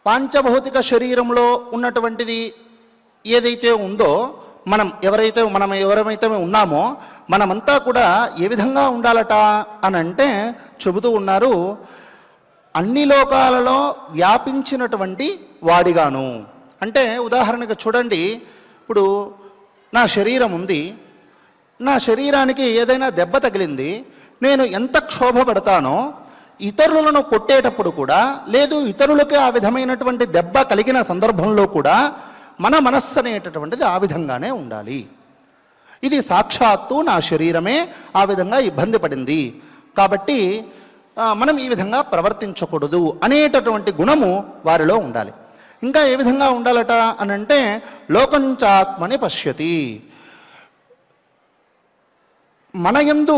పాంచభౌతిక శరీరంలో ఉన్నటువంటిది ఏదైతే ఉందో మనం ఎవరైతే ఉన్నామో మనమంతా కూడా ఏ విధంగా ఉండాలట అని అంటే చెబుతూ ఉన్నారు, అన్ని లోకాలలో వ్యాపించినటువంటి వాడిగాను. అంటే ఉదాహరణకు చూడండి, ఇప్పుడు నా శరీరం ఉంది, నా శరీరానికి ఏదైనా దెబ్బ తగిలింది, నేను ఎంత క్షోభపడతానో ఇతరులను కొట్టేటప్పుడు కూడా, లేదు ఇతరులకి ఆ విధమైనటువంటి దెబ్బ కలిగిన సందర్భంలో కూడా మన మనస్సు అనేటటువంటిది ఆ విధంగానే ఉండాలి. ఇది సాక్షాత్తు నా శరీరమే ఆ విధంగా ఇబ్బంది పడింది కాబట్టి మనం ఈ విధంగా ప్రవర్తించకూడదు అనేటటువంటి గుణము వారిలో ఉండాలి. ఇంకా ఏ విధంగా ఉండాలట అని అంటే లోకంచాత్మని పశ్యతి, మన యందు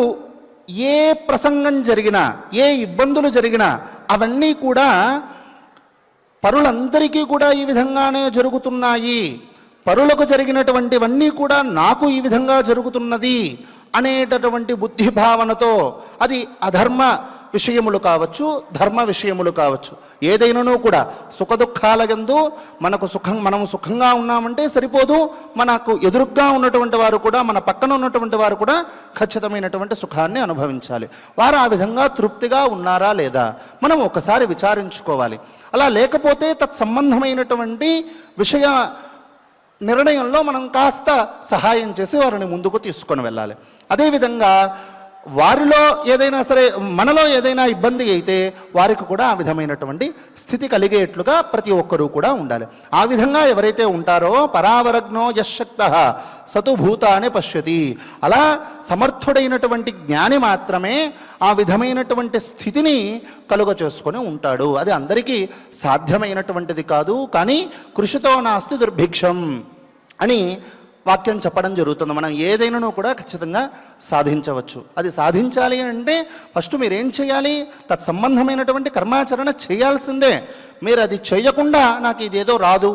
ఏ ప్రసంగం జరిగినా ఏ ఇబ్బందులు జరిగినా అవన్నీ కూడా పరులందరికీ కూడా ఈ విధంగానే జరుగుతున్నాయి, పరులకు జరిగినటువంటివన్నీ కూడా నాకు ఈ విధంగా జరుగుతున్నది అనేటటువంటి బుద్ధి భావనతో, అది అధర్మ విషయములు కావచ్చు ధర్మ విషయములు కావచ్చు ఏదైనానూ కూడా సుఖదుఖాల యందు మనం సుఖంగా ఉన్నామంటే సరిపోదు, మనకు ఎదురుగ్గా ఉన్నటువంటి వారు కూడా మన పక్కన ఉన్నటువంటి వారు కూడా ఖచ్చితమైనటువంటి సుఖాన్ని అనుభవించాలి. వారు ఆ విధంగా తృప్తిగా ఉన్నారా లేదా మనం ఒకసారి విచారించుకోవాలి. అలా లేకపోతే తత్సంబంధమైనటువంటి విషయ నిర్ణయంలో మనం కాస్త సహాయం చేసి వారిని ముందుకు తీసుకొని వెళ్ళాలి. అదేవిధంగా వారిలో ఏదైనా సరే మనలో ఏదైనా ఇబ్బంది అయితే వారికి కూడా ఆ విధమైనటువంటి స్థితి కలిగేట్లుగా ప్రతి ఒక్కరూ కూడా ఉండాలి. ఆ విధంగా ఎవరైతే ఉంటారో పరావరజ్ఞో యశక్తః సతు భూతాని పశ్యతి, అలా సమర్థుడైనటువంటి జ్ఞాని మాత్రమే ఆ విధమైనటువంటి స్థితిని కలుగ చేసుకొని ఉంటాడు. అది అందరికీ సాధ్యమైనటువంటిది కాదు, కానీ కృషితో నాస్తి దుర్భిక్షం అని వాక్యం చెప్పడం జరుగుతుంది. మనం ఏదైనానూ కూడా ఖచ్చితంగా సాధించవచ్చు. అది సాధించాలి అంటే ఫస్ట్ మీరేం చేయాలి, తత్సంబంధమైనటువంటి కర్మాచరణ చేయాల్సిందే. మీరు అది చేయకుండా నాకు ఇదేదో రాదు,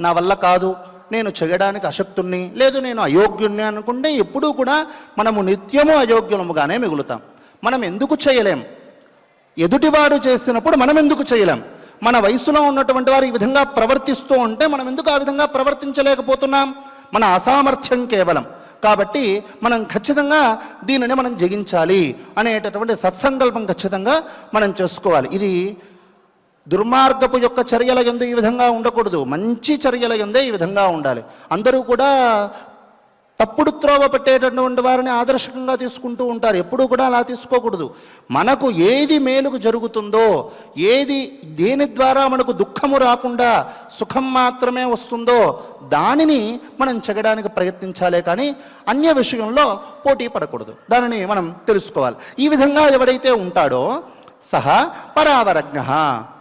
నా వల్ల కాదు, నేను చేయడానికి అశక్తుణ్ణి, లేదు నేను అయోగ్యుణ్ణి అనుకుంటే ఎప్పుడూ కూడా మనము నిత్యము అయోగ్యులముగానే మిగులుతాం. మనం ఎందుకు చేయలేం? ఎదుటివాడు చేసినప్పుడు మనం ఎందుకు చేయలేం? మన వయసులో ఉన్నటువంటి వారు ఈ విధంగా ప్రవర్తిస్తూ ఉంటే మనం ఎందుకు ఆ విధంగా ప్రవర్తించలేకపోతున్నాం? మన అసామర్థ్యం కేవలం. కాబట్టి మనం ఖచ్చితంగా దీనిని మనం జయించాలి అనేటటువంటి సత్సంకల్పం ఖచ్చితంగా మనం చేసుకోవాలి. ఇది దుర్మార్గపు యొక్క చర్యల యందు ఈ విధంగా ఉండకూడదు, మంచి చర్యల యందే ఈ విధంగా ఉండాలి. అందరూ కూడా తప్పుడు త్రోవ పెట్టేటటువంటి వారిని ఆదర్శకంగా తీసుకుంటూ ఉంటారు. ఎప్పుడూ కూడా అలా తీసుకోకూడదు. మనకు ఏది మేలుకు జరుగుతుందో, దేని ద్వారా మనకు దుఃఖము రాకుండా సుఖం మాత్రమే వస్తుందో దానిని మనం చెగడానికి ప్రయత్నించాలే కానీ అన్య విషయంలో పోటీ పడకూడదు. దానిని మనం తెలుసుకోవాలి. ఈ విధంగా ఎవడైతే ఉంటాడో సహా పరావరజ్ఞ,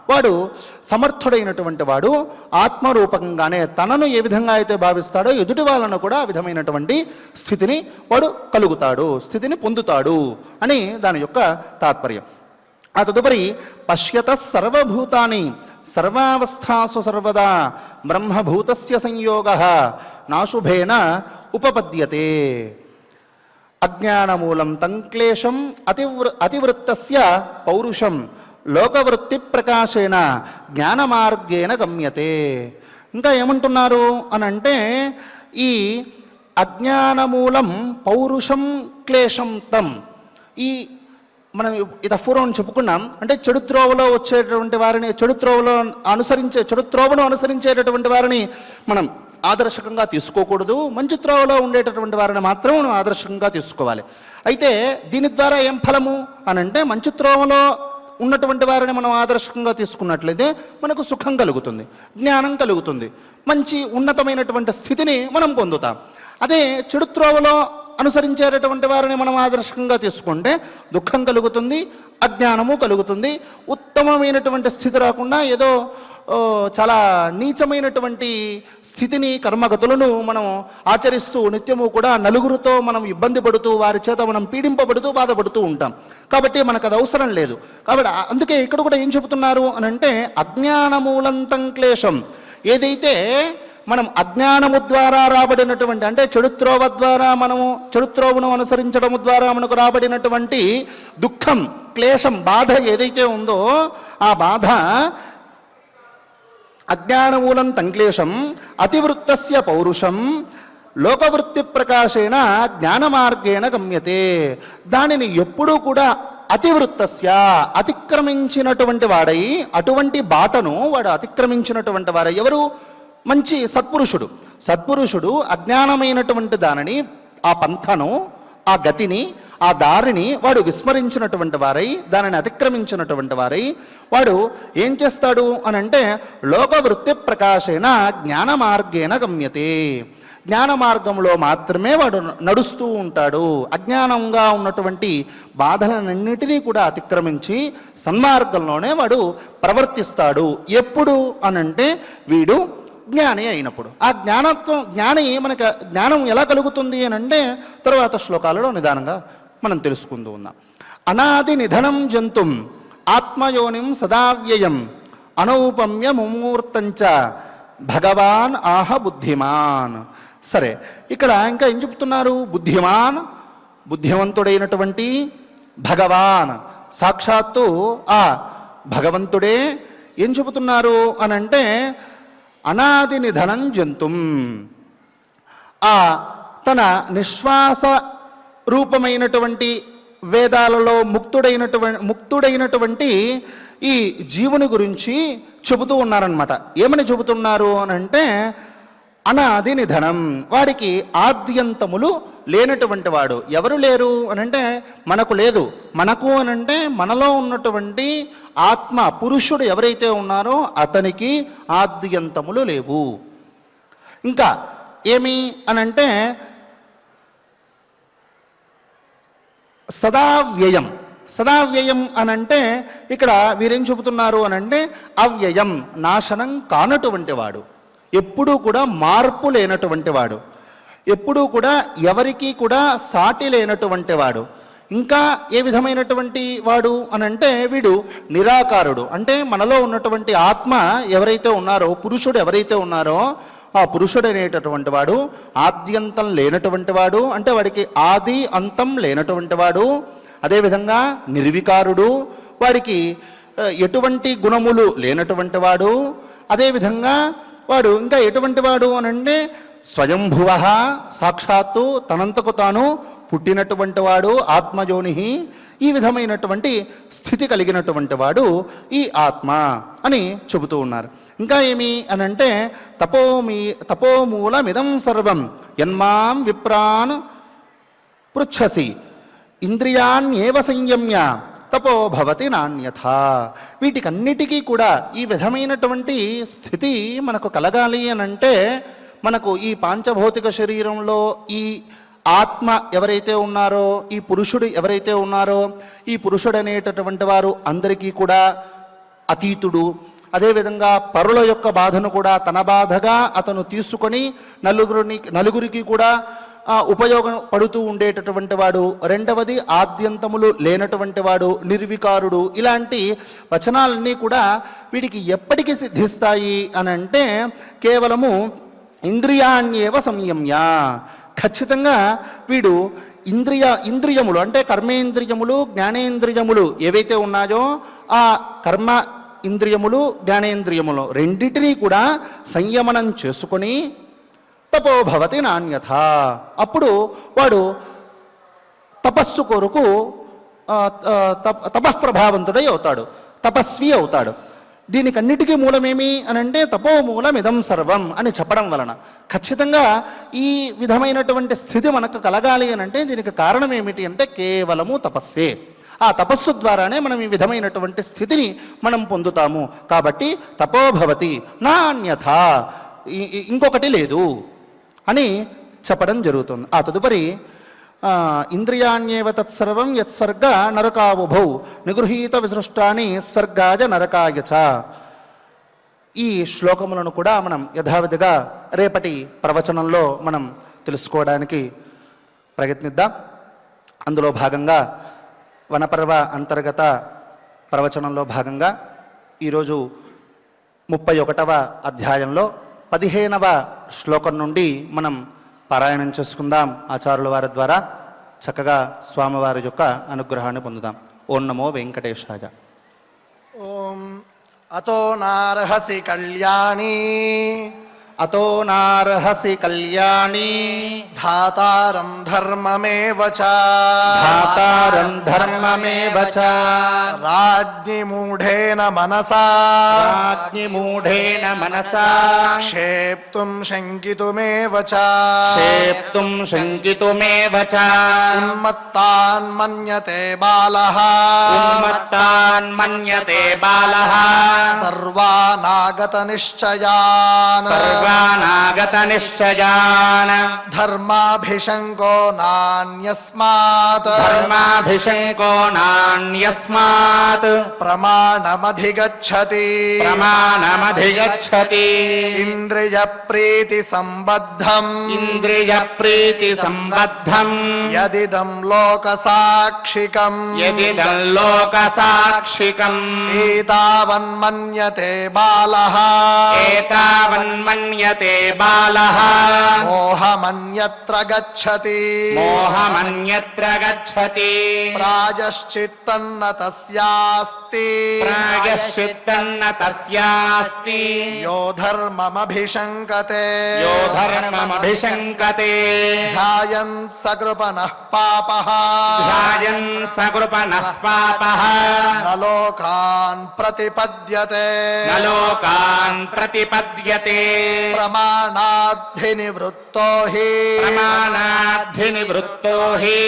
వాడు సమర్థుడైనటువంటి వాడు, ఆత్మరూపకంగానే తనను ఏ విధంగా అయితే భావిస్తాడో ఎదుటి వాళ్ళను కూడా ఆ విధమైనటువంటి స్థితిని వాడు కలుగుతాడు, స్థితిని పొందుతాడు అని దాని యొక్క తాత్పర్యం. ఆ తదుపరి పశ్యత సర్వభూతాని సర్వావస్థాసు సర్వదా బ్రహ్మభూతస్య సంయోగః నాశుభేన ఉపపద్యతే అజ్ఞానమూలం తంక్లేశం అతివృత్తస్య పౌరుషం లోకవృత్తి ప్రకాశేన జ్ఞానమార్గేణ గమ్యతే. ఇంకా ఏమంటున్నారు అని అంటే ఈ అజ్ఞానమూలం పౌరుషం క్లేశం తం, ఈ మనం ఇత పూర్వం చెప్పుకున్నాం. అంటే చెడు త్రోవలో వచ్చేటువంటి వారిని, చెడు త్రోవను అనుసరించేటటువంటి వారిని మనం ఆదర్శకంగా తీసుకోకూడదు, మంచి త్రోవలో ఉండేటటువంటి వారిని మాత్రం మనం ఆదర్శకంగా తీసుకోవాలి. అయితే దీని ద్వారా ఏం ఫలము అని అంటే, మంచి త్రోవలో ఉన్నటువంటి వారిని మనం ఆదర్శకంగా తీసుకున్నట్లయితే మనకు సుఖం కలుగుతుంది, జ్ఞానం కలుగుతుంది, మంచి ఉన్నతమైనటువంటి స్థితిని మనం పొందుతాం. అదే చెడు త్రోవలో అనుసరించేటటువంటి వారిని మనం ఆదర్శకంగా తీసుకుంటే దుఃఖం కలుగుతుంది, అజ్ఞానము కలుగుతుంది, ఉత్తమమైనటువంటి స్థితి రాకుండా ఏదో చాలా నీచమైనటువంటి స్థితిని, కర్మగతులను మనం ఆచరిస్తూ నిత్యము కూడా నలుగురితో మనం ఇబ్బంది పడుతూ, వారి చేత మనం పీడింపబడుతూ బాధపడుతూ ఉంటాం. కాబట్టి మనకు అది అవసరం లేదు. కాబట్టి అందుకే ఇక్కడ కూడా ఏం చెబుతున్నారు అని అంటే, అజ్ఞానమూలంతం క్లేశం. ఏదైతే మనం అజ్ఞానము ద్వారా రాబడినటువంటి, అంటే చెడుత్రోవ ద్వారా మనము చెడుత్రోవను అనుసరించడము ద్వారా మనకు రాబడినటువంటి దుఃఖం, క్లేశం, బాధ ఏదైతే ఉందో ఆ బాధ అజ్ఞానమూలం తంక్లేశం అతివృత్తస్య పౌరుషం లోకవృత్తి ప్రకాశేన జ్ఞానమార్గేణ గమ్యతే. దానిని ఎప్పుడూ కూడా అతివృత్తస్య, అతిక్రమించినటువంటి వాడై, అటువంటి బాటను వాడు అతిక్రమించినటువంటి వాడై. ఎవరు? మంచి సత్పురుషుడు అజ్ఞానమైనటువంటి దానిని, ఆ పంథను, ఆ గతిని, ఆ దారిని వాడు విస్మరించినటువంటి వారై, దానిని అతిక్రమించినటువంటి వారై వాడు ఏం చేస్తాడు అని అంటే, లోకవృత్తి ప్రకాశేన జ్ఞాన మార్గేణ గమ్యతే. జ్ఞాన మార్గంలో మాత్రమే వాడు నడుస్తూ ఉంటాడు. అజ్ఞానంగా ఉన్నటువంటి బాధలన్నిటినీ కూడా అతిక్రమించి సన్మార్గంలోనే వాడు ప్రవర్తిస్తాడు. ఎప్పుడు అనంటే వీడు జ్ఞాని అయినప్పుడు. ఆ మనకు జ్ఞానం ఎలా కలుగుతుంది అని అంటే తరువాత శ్లోకాలలో నిదానంగా మనం తెలుసుకుంటూ ఉన్నాం. అనాది నిధనం జంతుం ఆత్మయోనిం సదావ్యయం అనౌపమ్య ముమూర్తంచ భగవాన్ ఆహ బుద్ధిమాన్. సరే, ఇక్కడ ఇంకా ఏం చెప్తున్నారు? బుద్ధిమంతుడైనటువంటి భగవాన్, సాక్షాత్తు ఆ భగవంతుడే ఏం చెబుతున్నారు అనంటే, అనాది నిధనం జంతుం, ఆ తన నిశ్వాస రూపమైనటువంటి వేదాలలో ముక్తుడైనటువంటి ఈ జీవుని గురించి చెబుతూ ఉన్నారనమాట. ఏమని చెబుతున్నారు అనంటే, అనాది నిధనం, వాడికి ఆద్యంతములు లేనటువంటి వాడు. ఎవరు లేరు అనంటే మనకు లేదు. మనకు అనంటే మనలో ఉన్నటువంటి ఆత్మ పురుషుడు ఎవరైతే ఉన్నారో అతనికి ఆద్యంతములు లేవు. ఇంకా ఏమి అనంటే సదావ్యయం అనంటే ఇక్కడ వీరేం చెబుతున్నారు అనంటే, అవ్యయం, నాశనం కానటువంటి వాడు, ఎప్పుడూ కూడా మార్పు లేనటువంటి వాడు, ఎప్పుడూ కూడా ఎవరికీ కూడా సాటి లేనటువంటి వాడు. ఇంకా ఏ విధమైనటువంటి వాడు అనంటే వీడు నిరాకారుడు. అంటే మనలో ఉన్నటువంటి ఆత్మ ఎవరైతే ఉన్నారో, పురుషుడు ఎవరైతే ఉన్నారో ఆ పురుషుడు అనేటటువంటి వాడు ఆద్యంతం లేనటువంటి వాడు. అంటే వాడికి ఆది అంతం లేనటువంటి వాడు. అదేవిధంగా నిర్వికారుడు, వాడికి ఎటువంటి గుణములు లేనటువంటి వాడు. అదేవిధంగా వాడు ఇంకా ఎటువంటి వాడు అనంటే స్వయంభువ, సాక్షాత్తు తనంతకు తాను పుట్టినటువంటి వాడు, ఆత్మయోని. ఈ విధమైనటువంటి స్థితి కలిగినటువంటి వాడు ఈ ఆత్మ అని చెబుతూ ఉన్నారు. ఇంకా ఏమి అనంటే, తపోమూలమిదం సర్వం యన్మాం విప్రాన్ పృచ్ఛసి ఇంద్రియాన్యేవ సంయమ్య తపో భవతి నాణ్యథ. వీటికన్నిటికీ కూడా ఈ విధమైనటువంటి స్థితి మనకు కలగాలి అనంటే, మనకు ఈ పాంచభౌతిక శరీరంలో ఈ ఆత్మ ఎవరైతే ఉన్నారో, ఈ పురుషుడు ఎవరైతే ఉన్నారో, ఈ పురుషుడు అనేటటువంటి వారు అందరికీ కూడా అతీతుడు. అదేవిధంగా పరుల యొక్క బాధను కూడా తన బాధగా అతను తీసుకొని నలుగురికి కూడా ఉపయోగపడుతూ ఉండేటటువంటి వాడు. రెండవది ఆద్యంతములు లేనటువంటి వాడు, నిర్వికారుడు. ఇలాంటి వచనాలన్నీ కూడా వీడికి ఎప్పటికీ సిద్ధిస్తాయి అనంటే కేవలము ఇంద్రియాన్యేవ సంయమ్య. ఖచ్చితంగా వీడు ఇంద్రియములు అంటే కర్మేంద్రియములు, జ్ఞానేంద్రియములు ఏవైతే ఉన్నాయో ఆ కర్మ ఇంద్రియములు, జ్ఞానేంద్రియములు రెండింటినీ కూడా సంయమనం చేసుకొని తపోభవతి నాణ్యథ, అప్పుడు వాడు తపస్సు కొరకు తపఃప్రభావంతుడై అవుతాడు, తపస్వి అవుతాడు. దీనికన్నిటికీ మూలమేమి అని అంటే తపోమూలం ఇదం సర్వం అని చెప్పడం వలన ఖచ్చితంగా ఈ విధమైనటువంటి స్థితి మనకు కలగాలి అని అంటే దీనికి కారణం ఏమిటి అంటే కేవలము తపస్సే. ఆ తపస్సు ద్వారానే మనం ఈ విధమైనటువంటి స్థితిని మనం పొందుతాము. కాబట్టి తపోభవతి నాణ్యథ, ఇంకొకటి లేదు అని చెప్పడం జరుగుతుంది. ఆ తదుపరి ఇంద్రియాణ్యేవ తత్సర్వం యత్స్వర్గ నరకావుభౌ నిగృహీత విసృష్టాని స్వర్గాయ నరకాయ చ. ఈ శ్లోకములను కూడా మనం యథావిధిగా రేపటి ప్రవచనంలో మనం తెలుసుకోవడానికి ప్రయత్నిద్దాం. అందులో భాగంగా వనపర్వ అంతర్గత ప్రవచనంలో భాగంగా ఈరోజు 31వ అధ్యాయంలో 15వ శ్లోకం నుండి మనం పారాయణం చేసుకుందాం. ఆచార్యుల వారి ద్వారా చక్కగా స్వామివారి యొక్క అనుగ్రహాన్ని పొందుదాం. ఓం నమో వెంకటేశాయ. ఓం అతో నార్హసి కళ్యాణి అతో నార్హసి కళ్యాణి ధాతారం ధర్మమేవ చ ధాతారం ధర్మమేవ చ రాజ్ఞి మూఢేన మనసా రాజ్ఞి మూఢేన మనసా క్షేప్తుం శంకితుమేవ చ క్షేప్తుం శంకితుమేవ చ ఉన్మత్తాన్ మన్యతే బాలః ఉన్మత్తాన్ మన్యతే బాలః సర్వానాగత నిశ్చయాన్ సర్వానాగత నిశ్చయాన్ ధర్మాభిషంకో నాన్యస్మాత్ ధర్మాభిషంకో నాన్యస్మాత్ ప్రమాణమధిగచ్చతి ప్రమాణమధిగచ్చతి ఇంద్రియ ప్రీతి సంబద్ధం ఇంద్రియ ప్రీతి సంబద్ధం యదిదం లోక సాక్షికం యదిదం లోక సాక్షికం ఏతావన్మన్యతే బాలః ఏతావన్మన్యతే బాలః మోహమన్యత్ర గచ్చతి మోహమన్యత్ర గచ్చతి ప్రాయశ్చిత్తన్న తస్యాస్తి ప్రాయశ్చిత్తన్న తస్యాస్తి యో ధర్మమభిషంకతే యో ధర్మమభిషంకతే ధ్యాయన్ సకృపణః పాపః ధ్యాయన్ సకృపణః పాపః న లోకాన్ ప్రతిపద్యతే న లోకాన్ ప్రతిపద్యతే ప్రమాణాద్ధినివృత్తో హి ప్రమాణాద్ధినివృత్తో హి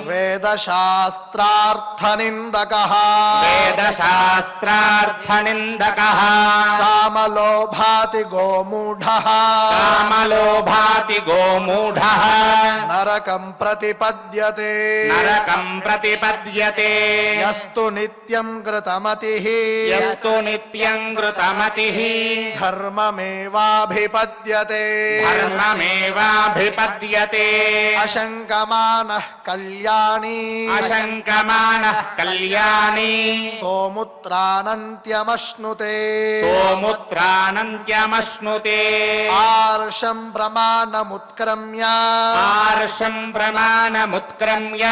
వేదశాస్త్రార్థనిందకః వేదశాస్త్రార్థనిందకః కామలోభాతి గోమూఢః కామలోభాతి గోమూఢః నరకం ప్రతిపద్యతే నరకం ప్రతిపద్యతే యస్తు నిత్యం కృతమతిః యస్తు నిత్యం కృతమతిః ధర్మమేవాభిపద్యతే ధర్మమేవాభిపద్యతే అశంకమానః కళ్యాణి అశంకమానః కళ్యాణి సోముత్రానంత్యమశ్నుతే సోముత్రానంత్యమశ్నుతే ఆర్షం ప్రమాణముత్క్రమ్య ఆర్షం ప్రమాణముత్క్రమ్య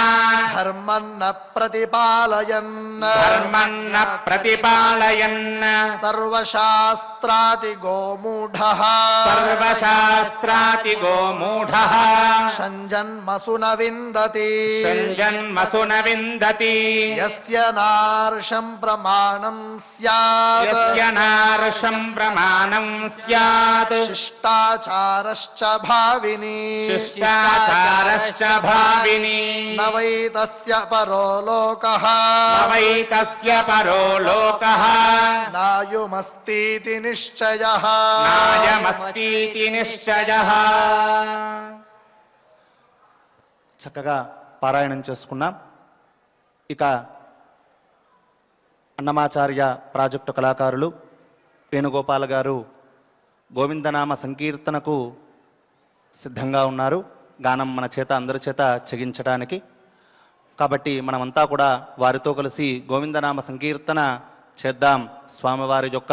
ధర్మన్న ప్రతిపాలయన్ ధర్మన్న ప్రతిపాలయన్ సర్వశాస్త్రాతి గోమూఢః సర్వశాస్త్రాతి గోమూఢః సంజన్మసు న విందతి సంజన్మసు న విందతి యస్య నార్షం ప్రమాణం స్యాత్ యస్య నార్షం ప్రమాణం స్యాత్ శిష్టాచారశ్చ భావిని శిష్టాచారశ్చ భావిని న వై తస్య పరో లోకః నవైతస్య పరో లోకః నాయుమస్तीति నిశ్చయః నాయమస్तीति నిశ్చయః. చక్కగా పారాయణం చేసుకున్నాం. ఇక అన్నమాచార్య ప్రాజెక్టు కళాకారులు వేణుగోపాల్ గారు గోవిందనామ సంకీర్తనకు సిద్ధంగా ఉన్నారు. గానం మన చేత అందరి చేత చెగించడానికి. కాబట్టి మనమంతా కూడా వారితో కలిసి గోవిందనామ సంకీర్తన చేద్దాం. స్వామివారి యొక్క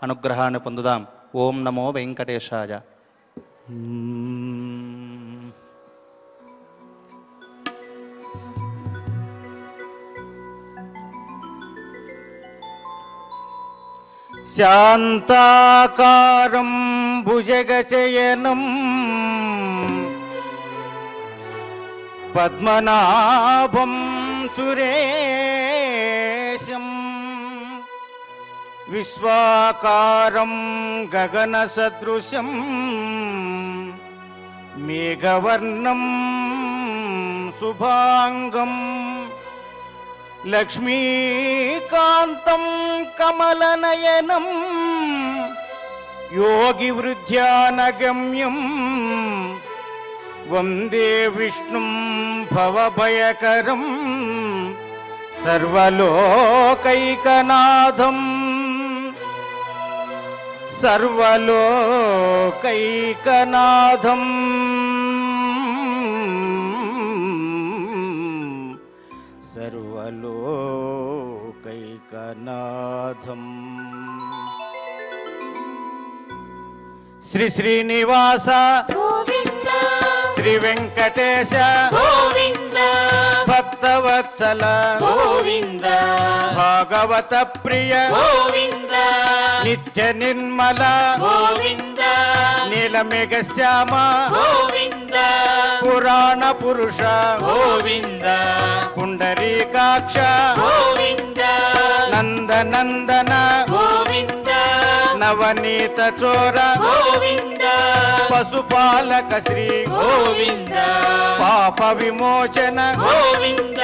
అనుగ్రహాన్ని పొందుదాం. ఓం నమో వెంకటేశాయ. శాంతాకారం భుజగచయనం పద్మనాభం సురేశం విశ్వాకారం గగన సదృశం మేఘవర్ణం శుభాంగం లక్ష్మీకాంతం కమలనయనం యోగి వృద్ధ్యానగమ్యం వందే విష్ణుం భవభయకరం సర్వలోకైకనాథం సర్వలోకైకనాథం సర్వలోకైకనాథం. శ్రీ శ్రీనివాస గోవింద శ్రీ వెంకటేశ గోవింద భక్తవత్సల గోవింద భాగవత ప్రియ గోవింద నిత్య నిర్మల గోవింద నీలమేఘ శ్యామ గోవింద పురాణ పురుష గోవింద పుండరీకాక్ష గోవింద నందనందన గోవింద నవనీత చోర గోవింద పశుపాలక శ్రీ గోవింద పాప విమోచన గోవింద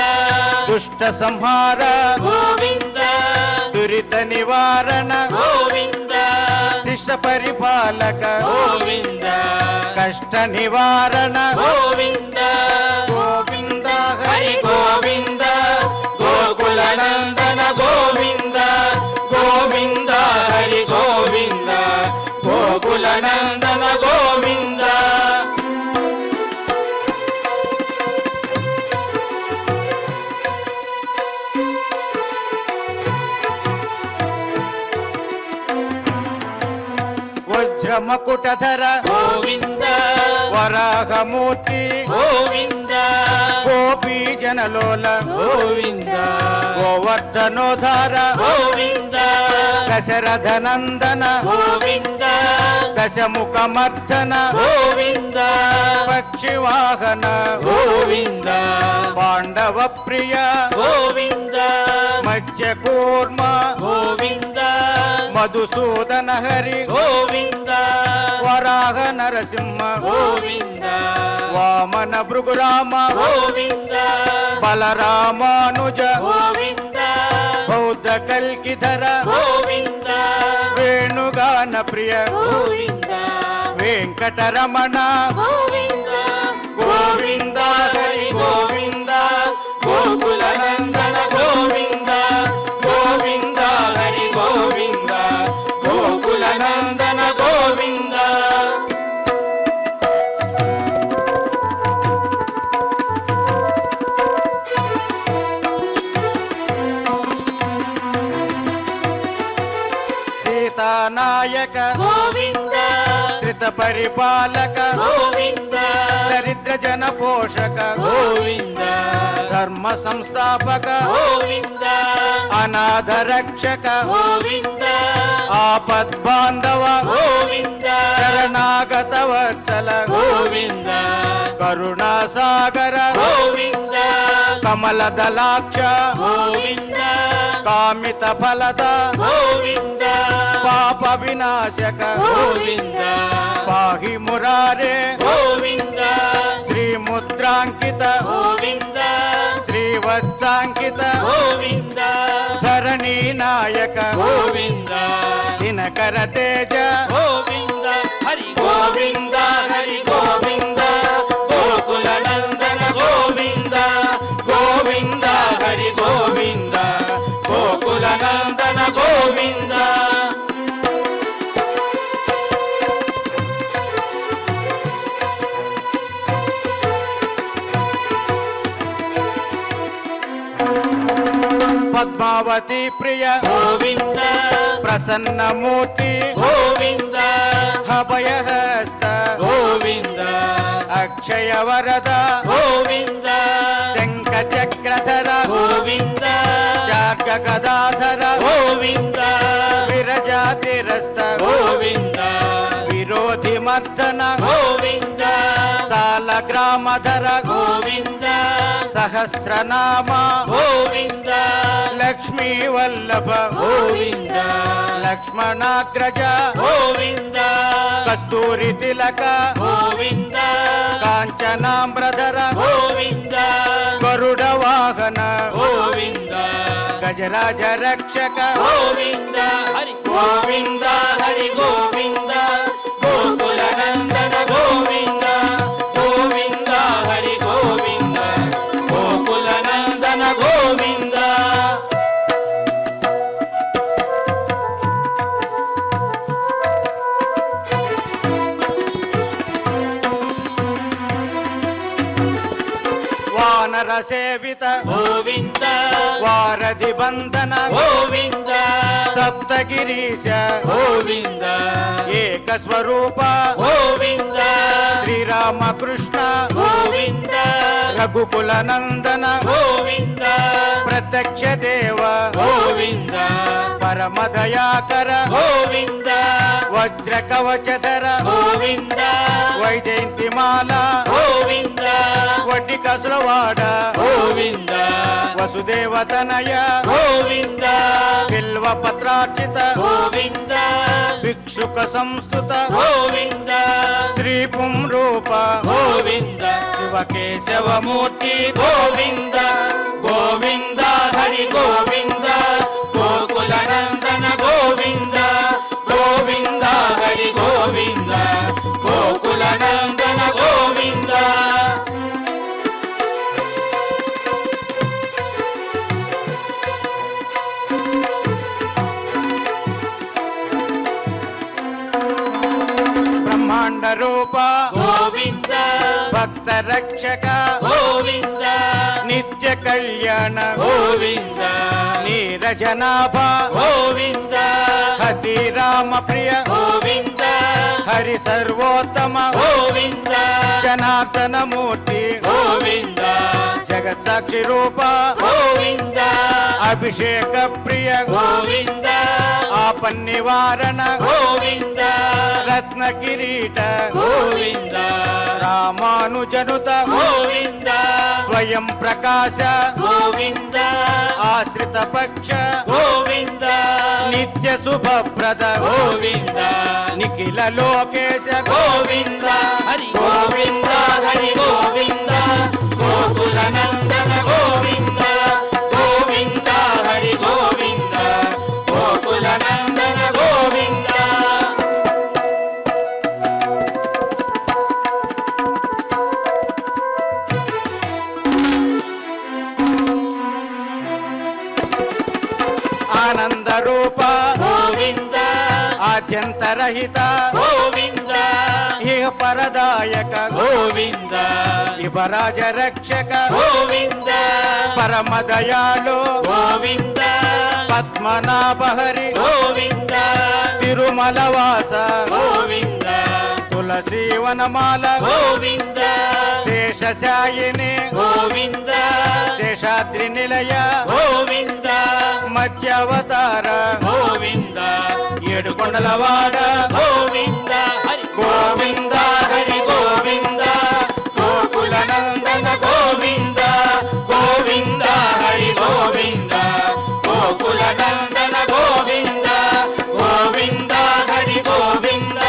దుష్ట సంహార గోవింద దురిత నివారణ గోవింద శిష్ట పరిపాలక గోవింద కష్ట నివారణ గోవింద గోవింద హరి గోవింద గోకుల నందన గోవింద గోవింద హరి గోవింద గోకుల నందన గోవింద వజ్రమకుటధర గోవింద వరాహమూర్తి గోవింద గోపీ జనలోల గోవింద గోవర్ధనోధార గోవింద దశరథ నందన గోవింద దశముఖమర్దన గోవింద పక్షివాహన గోవింద పాండవ ప్రియ గోవింద మత్స్యకూర్మ గోవింద మధుసూదన హరి గోవింద వరాహ నరసింహ గోవింద వామన భృగురామ గోవింద బలరామానుజ గోవింద బౌద్ధ కల్కిధర గోవింద వేణుగాన ప్రియ గోవింద వెంకటరమణ గోవింద గోవింద హరి గోవింద గోకుల నందన గోవింద గోవింద హరి గోవింద గోకుల నందన గోవింద సీతానాయక గోవింద శ్రిత పరిపాలక గోవింద దరిద్ర జన పోషక గోవింద ధర్మ సంస్థాపక గోవింద అనాథ రక్షక గోవింద ఆపద్ బాంధవ గోవింద శరణాగత వత్సల గోవింద కరుణా సాగర గోవింద కమల దళాక్ష గోవింద కామిత ఫలద గోవింద పాప వినాశక గోవింద పాహి మురారే గోవింద శ్రీ ముద్రాంకిత గోవింద శ్రీవత్సాంకిత గోవింద ధరణీ నాయక గోవింద దినకర తేజ గోవింద హరి గోవింద హరి గోవింద గోకుల నందన గోవింద గోవింద హరి గోవింద గోకుల నందన గోవింద పద్మావతి ప్రియ గోవింద ప్రసన్నమూర్తి గోవింద అభయహస్త గోవింద అక్షయ వరద గోవింద శంఖ చక్రధర గోవింద చార్క గదాధర గోవింద విరజాతిరస్త గోవింద విరోధి మర్దన గోవింద సాల గ్రామధర గోవింద సహస్రనామ గోవింద లక్ష్మీ వల్లభ గోవింద లక్ష్మణాగ్రజ గోవింద కస్తూరి తిలక గోవింద కాంచనాంబ్రధర గోవింద గరుడ వాహన గోవింద గజరాజ రక్షక గోవింద హరి గోవింద హరి గోవింద గోకుల నందన గోవింద గోవింద హరి గోవింద గోకుల నందన గోవింద వానర సేవిత గోవింద వారధి బంధన గోవింద సప్తగిరీశ గోవింద ఏక స్వరూప గోవింద శ్రీరామకృష్ణ గోవింద రఘుకుల నందన గోవింద ప్రత్యక్ష దేవ గోవింద పరమదయాకర గోవింద వజ్ర కవచధర గోవింద వైజయంతిమాల గోవింద వడ్డి కసులవాడ గోవింద వసుదేవతనయ గోవింద బిల్వ పత్రార్చిత గోవింద భిక్షుక సంస్థుత గోవింద శ్రీ పుంరూప గోవింద శివకేశవమూర్తి గోవింద గోవింద హరి గోవింద గోకుల నందన గోవింద గోవింద హరి గోవింద గోకుల నందన గోవింద బ్రహ్మాండ రూప గోవింద భక్త రక్షక గోవింద నిత్య కళ్యాణ గోవింద నీరజనాభ గోవింద హతి రామ ప్రియ గోవింద హరి సర్వోత్తమ గోవింద జనార్దన మూర్తి గోవింద జగత్ సాక్షి రూప గోవింద అభిషేక ప్రియ గోవింద ఆపన్నివారణ గోవింద రత్న కిరీట గోవింద రామానుజనుత గోవింద స్వయం ప్రకాశ గోవింద ఆశ్రిత పక్ష గోవింద నిత్య శుభప్రద గోవింద నిఖిల లోకేశ గోవింద హరి గోవింద హరి గోవింద గోకుల నందన గోవింద గోవింద హరి గోవింద గోకుల నందన గోవింద ఆనంద రూప గోవింద ఆద్యంతరహిత గోవింద ఇహ పరదాయక గోవింద ఇవరాజ రక్షక గోవింద పరమ దయాళు గోవింద పద్మనాభహరి గోవింద తిరుమల వాస గోవింద తులసి వనమాల గోవింద శేషశాయిని గోవింద శేషాద్రి నిలయ గోవింద మత్స్యావతార గోవింద ఏడుకొండలవాడ గోవింద హరి గోవింద హరి గోవింద గోకుల నందన గోవింద గోవింద హరి గోవింద గోకుల నందన గోవింద గోవింద హరి గోవింద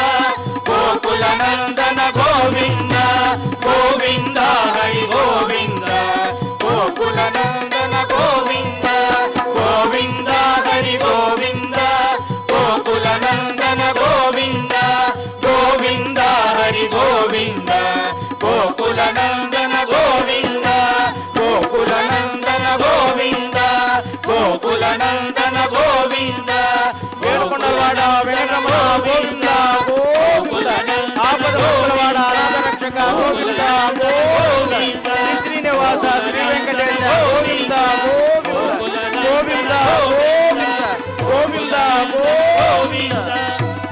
గోకుల నందన గోవింద గోవింద హరి గోవింద గోకుల నందన గోవింద గోవింద హరి గోవింద గోకుల నందన గోవింద గోవింద హరి గోవింద గోకుల నందన గోవింద గోకుల నందన గోవింద గోకుల నందన గోవింద ఏడుకొండలవాడ వెంకటరమణ గోవింద గోవింద ఆపదవాడ అనాథరక్షక గోవింద గోవింద శ్రీ శ్రీనివాస శ్రీ వెంకటేశ గోవింద గోవింద గోవింద గోవింద గోవింద గోవింద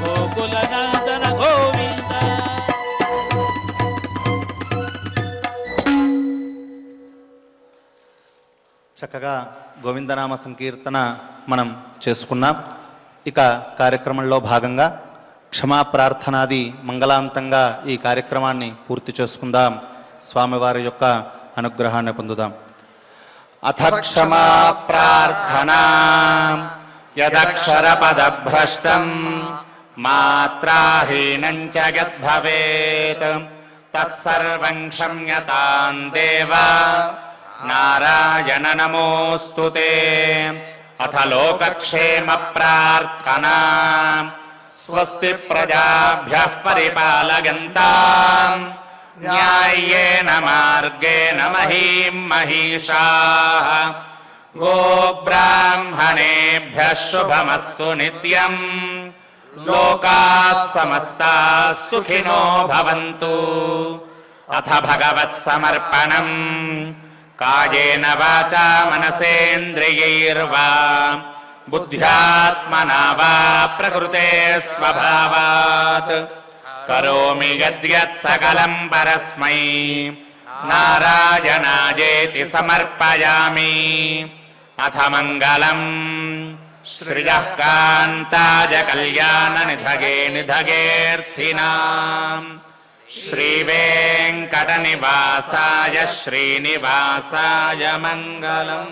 గోకుల నందన గోవింద చక్కగా గోవిందనామ సంకీర్తన మనం చేసుకున్నాం. ఇక కార్యక్రమంలో భాగంగా క్షమా ప్రార్థనాది మంగళాంతంగా ఈ కార్యక్రమాన్ని పూర్తి చేసుకుందాం. స్వామివారి యొక్క అనుగ్రహాన్ని పొందుదాం. అథ క్షమా ప్రార్థనా యదక్షరపదభ్రష్టం మాత్రాహీనం చ యద్భవేత్ తత్సర్వం క్షమ్యతాం దేవ నారాయణ నమోస్తుతే. అథ లోకక్షేమ ప్రార్థనా స్వస్తి ప్రజాభ్యః పరిపాలయంతాం న్యాయేన మార్గేణ మహీం మహిషాః గోబ్రాహ్మణేభ్యः శుభమస్తు నిత్యం లోకాః సమస్తాః సుఖినో భవంతు. అథ భగవత్సమర్పణం కాయేన వాచా మనసేంద్రియైర్వా బుద్ధ్యాత్మనా వా ప్రకృతే స్వభావాత్ కరోమి యద్యత్ సకలం పరస్మై నారాయణాయేతి సమర్పయామి. అథ మంగళం శ్రియః కాంతాయ కళ్యాణ నిధగే నిధగేర్థినాం శ్రీవేంకట నివాసాయ శ్రీనివాసాయ మంగళం.